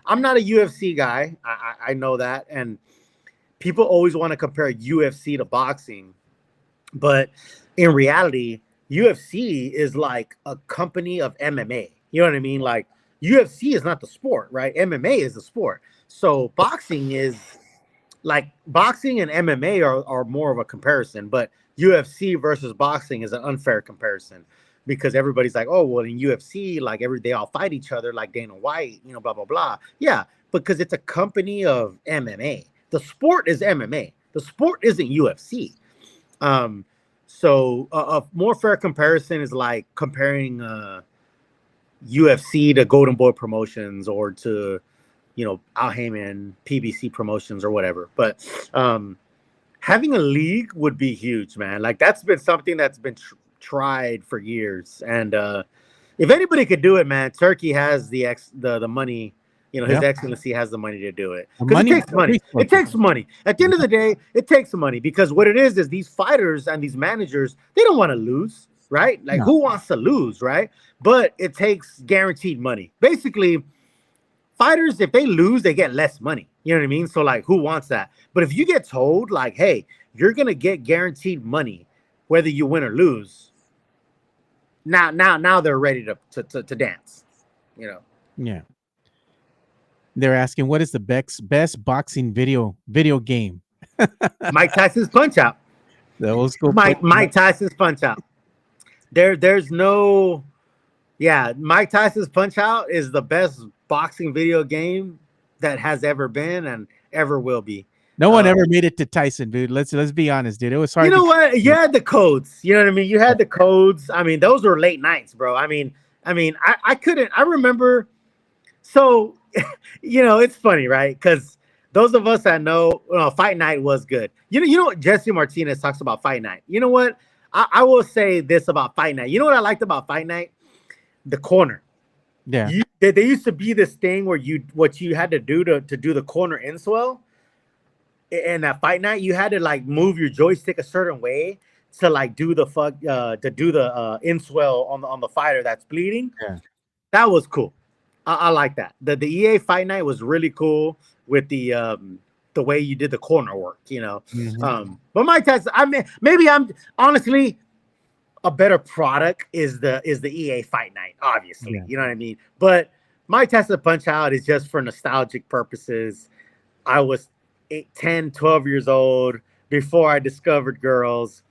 I'm not a UFC guy. I know that, and people always want to compare UFC to boxing, but in reality, UFC is like a company of MMA. You know what I mean? Like UFC is not the sport, right? MMA is the sport. So boxing and MMA are more of a comparison, but UFC versus boxing is an unfair comparison because everybody's like, oh, well, in UFC, like they all fight each other like Dana White, blah, blah, blah. Yeah, because it's a company of MMA. The sport is MMA. The sport isn't UFC. So a more fair comparison is like comparing UFC to Golden Boy Promotions or to, Al Heyman, PBC Promotions or whatever. But having a league would be huge, man. Like that's been something that's been tried for years. And if anybody could do it, man, Turkey has the money. His Excellency has the money to do it. Because it takes money. It takes money. At the end of the day, it takes money because what it is these fighters and these managers, they don't want to lose, right? Like who wants to lose, right? But it takes guaranteed money. Basically, fighters, if they lose, they get less money. You know what I mean? So like, who wants that? But if you get told like, hey, you're going to get guaranteed money, whether you win or lose, now they're ready to dance, Yeah. They're asking, what is the best boxing video game? Mike Tyson's Punch Out. The old school Mike Tyson's Punch Out. There's no, Mike Tyson's Punch Out is the best boxing video game that has ever been and ever will be. No one ever made it to Tyson, dude. Let's be honest, dude. It was hard. You know what? You had the codes. You know what I mean? You had the codes. I mean, those were late nights, bro. I mean, I couldn't. I remember. So, it's funny, right? Because those of us that know, Fight Night was good. You know what Jesse Martinez talks about Fight Night. You know what? I will say this about Fight Night. You know what I liked about Fight Night? The corner. Yeah. There used to be this thing where what you had to do to do the corner in swell. In that Fight Night, you had to like move your joystick a certain way to like do the inswell on the fighter that's bleeding. Yeah. That was cool. I like that. The EA Fight Night was really cool with the way you did the corner work, Mm-hmm. But Mike Tyson, maybe I'm honestly a better product is the EA Fight Night, obviously. You know what I mean? But Mike Tyson Punch Out is just for nostalgic purposes. 8, 10, 12 years old before I discovered girls,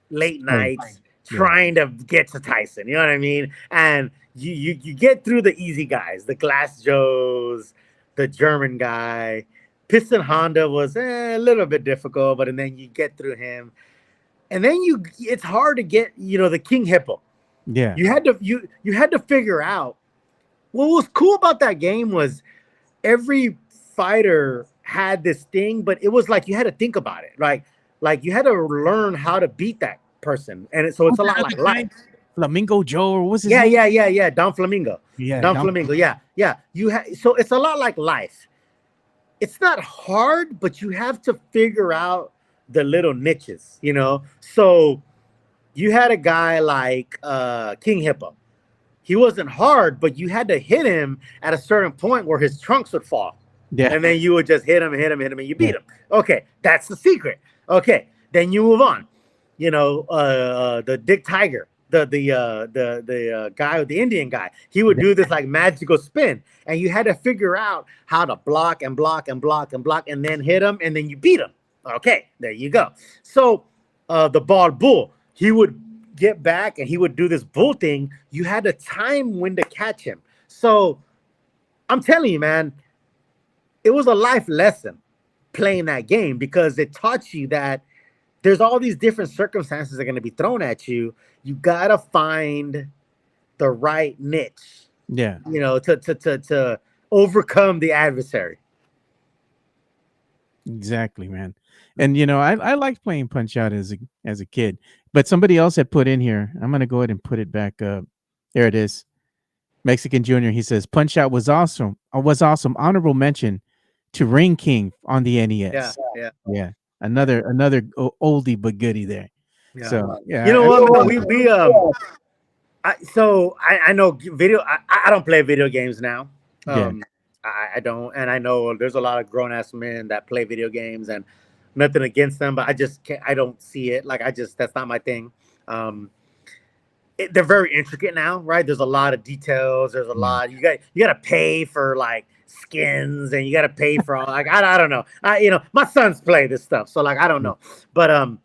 late Oh, nights, yeah. trying to get to Tyson. You know what I mean? And you get through the easy guys, the Glass Joes, the German guy. Piston Honda was a little bit difficult, but and then you get through him, and then it's hard to get the King Hippo. Yeah. You had to figure out what was cool about that game was every fighter had this thing, but it was like you had to think about it, like you had to learn how to beat that person, and so it's Who's a that lot other like guy? life. Flamingo Joe, or what's his Yeah, name? yeah. Don Flamingo, Yeah, Don Flamingo. Yeah. So it's a lot like life. It's not hard, but you have to figure out the little niches, So you had a guy like King Hippo. He wasn't hard, but you had to hit him at a certain point where his trunks would fall. Yeah. And then you would just hit him, and you beat Yeah. him. Okay, that's the secret. Okay, then you move on. The Dick Tiger, the guy with the Indian guy, he would do this like magical spin, and you had to figure out how to block and block and block and block, and then hit him, and then you beat him. Okay, there you go. So the bald bull, he would get back and he would do this bull thing. You had to time when to catch him. So I'm telling you, man, it was a life lesson playing that game because it taught you that there's all these different circumstances that are going to be thrown at you. You got to find the right niche, Yeah. to overcome the adversary. Exactly, man. And I liked playing Punch Out as a kid, but somebody else had put in here. I'm gonna go ahead and put it back up. There it is. Mexican Junior. He says Punch Out was awesome. Was awesome. Honorable mention to Ring King on the NES. Yeah. Yeah. Another oldie but goodie there. Yeah. So yeah. You know what, man? I know video. I don't play video games now. Yeah. I don't, and I know there's a lot of grown ass men that play video games, and nothing against them, but I just can't. I don't see it. Like that's not my thing. They're very intricate now, right? There's a lot of details. There's a lot. You got to pay for like skins, and you got to pay for all. Like I don't know. My sons play this stuff, so like I don't know, but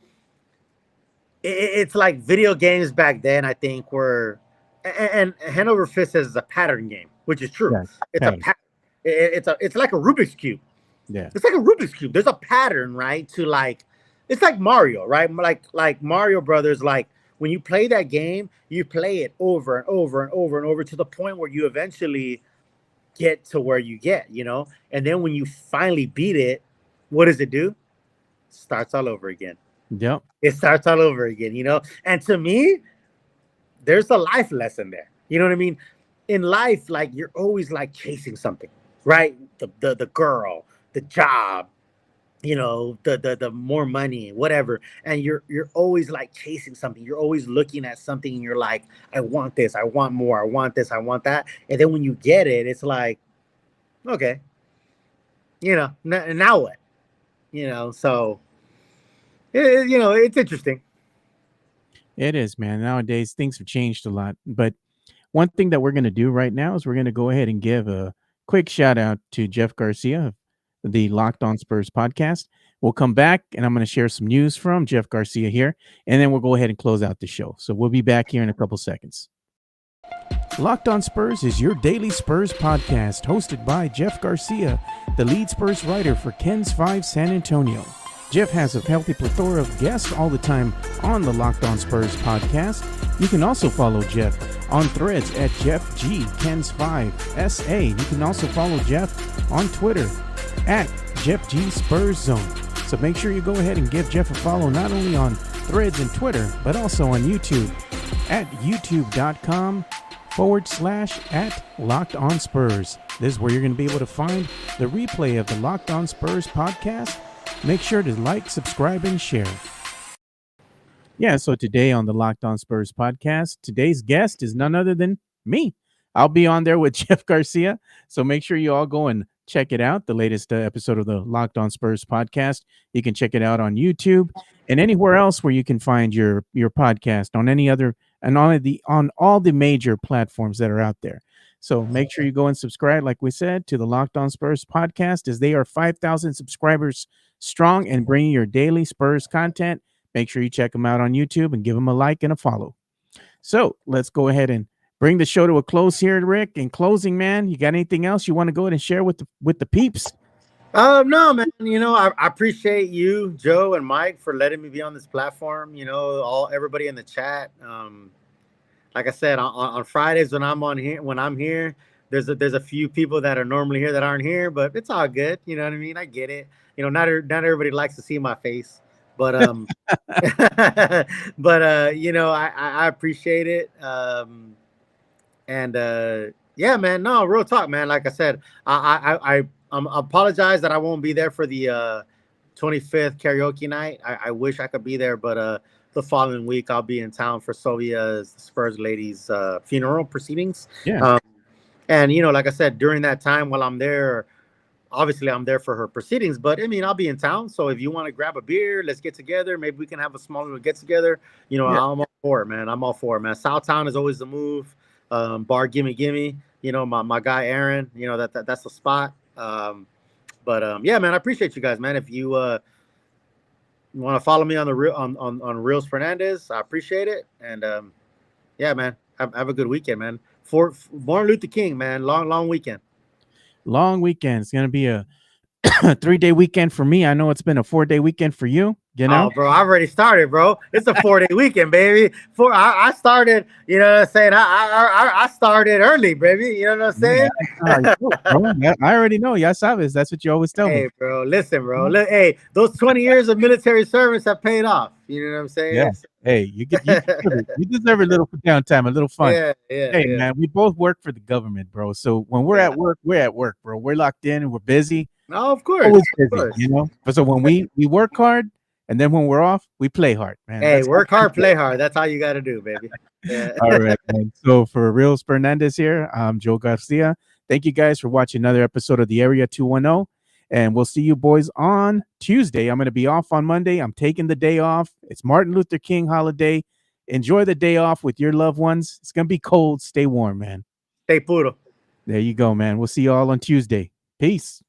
it's like video games back then. I think were, and Hanover Fist says it's a pattern game, which is true. Yeah, it's a pattern. It's like a Rubik's Cube. Yeah. It's like a Rubik's Cube. There's a pattern, right? It's like Mario, right? Like Mario Brothers. Like when you play that game, you play it over and over and over and over to the point where you eventually get to where you get, And then when you finally beat it, what does it do? Starts all over again. Yep. It starts all over again, And to me, there's a life lesson there. You know what I mean? In life, like you're always like chasing something, right? The girl, the job, the more money, whatever. And you're always like chasing something. You're always looking at something and you're like, I want this, I want more, I want this, I want that. And then when you get it, it's like, okay, now what? So it's interesting. It is, man. Nowadays things have changed a lot. But one thing that we're going to do right now is we're going to go ahead and give a quick shout out to Jeff Garcia of the Locked On Spurs podcast. We'll come back and I'm going to share some news from Jeff Garcia here, and then we'll go ahead and close out the show. So we'll be back here in a couple seconds. Locked On Spurs is your daily Spurs podcast, hosted by Jeff Garcia, the lead Spurs writer for Ken's 5 San Antonio. Jeff has a healthy plethora of guests all the time on the Locked On Spurs podcast. You can also follow Jeff on Threads at Jeff G Ken's 5 SA. You can also follow Jeff on Twitter at Jeff G Spurs Zone. So make sure you go ahead and give Jeff a follow not only on Threads and Twitter, but also on YouTube at youtube.com/@Locked On Spurs. This is where you're going to be able to find the replay of the Locked On Spurs podcast. Make sure to like, subscribe, and share. Yeah, so today on the Locked On Spurs podcast, today's guest is none other than me. I'll be on there with Jeff Garcia, so make sure you all go and check it out, the latest episode of the Locked On Spurs podcast. You can check it out on YouTube and anywhere else where you can find your podcast on any other and on all the major platforms that are out there. So make sure you go and subscribe, like we said, to the Locked On Spurs podcast, as they are 5,000 subscribers strong and bringing your daily Spurs content. Make sure you check them out on YouTube and give them a like and a follow. So let's go ahead and bring the show to a close here, Rick. In closing, man, you got anything else you want to go ahead and share with the peeps? No, man. I appreciate you, Joe and Mike, for letting me be on this platform. Everybody in the chat. Like I said, on Fridays when I'm here, there's a few people that are normally here that aren't here, but it's all good. You know what I mean? I get it. Not everybody likes to see my face, but I appreciate it. Yeah, man. No, real talk, man. Like I said, I apologize that I won't be there for the 25th karaoke night. I wish I could be there, but the following week I'll be in town for Sylvia's Spurs ladies funeral proceedings. Yeah. And like I said, during that time while I'm there, obviously I'm there for her proceedings, but I mean I'll be in town. So if you want to grab a beer, let's get together. Maybe we can have a small little get together. I'm all for it, man. I'm all for it, man. Southtown is always the move. Bar gimme. My guy Aaron. That's the spot. Yeah, man, I appreciate you guys, man. If you want to follow me on the real on Reels Fernandez, I appreciate it. And yeah, man, have a good weekend, man. For Martin Luther King, man, long weekend. Long weekend. It's gonna be a 3-day weekend for me. I know it's been a 4-day weekend for you. Oh, bro, I've already started, bro. It's a 4-day weekend, baby. I started, you know what I'm saying? I started early, baby. You know what I'm saying? Yeah, I already know. Ya sabes. That's what you always tell me. Hey, bro, listen, bro. Hey, those 20 years of military service have paid off. You know what I'm saying? Yeah. Hey, you deserve a little downtime, a little fun. Yeah. Hey, man, we both work for the government, bro. So when we're at work, bro. We're locked in and we're busy. No, of course. Always busy, But so when we work hard, and then when we're off, we play hard, man. Hey, work hard, play hard. That's all you got to do, baby. Yeah. All right, man. So for Reels Spurnandez here, I'm Joe Garcia. Thank you guys for watching another episode of the Area 210. And we'll see you boys on Tuesday. I'm going to be off on Monday. I'm taking the day off. It's Martin Luther King holiday. Enjoy the day off with your loved ones. It's going to be cold. Stay warm, man. Stay puro. There you go, man. We'll see you all on Tuesday. Peace.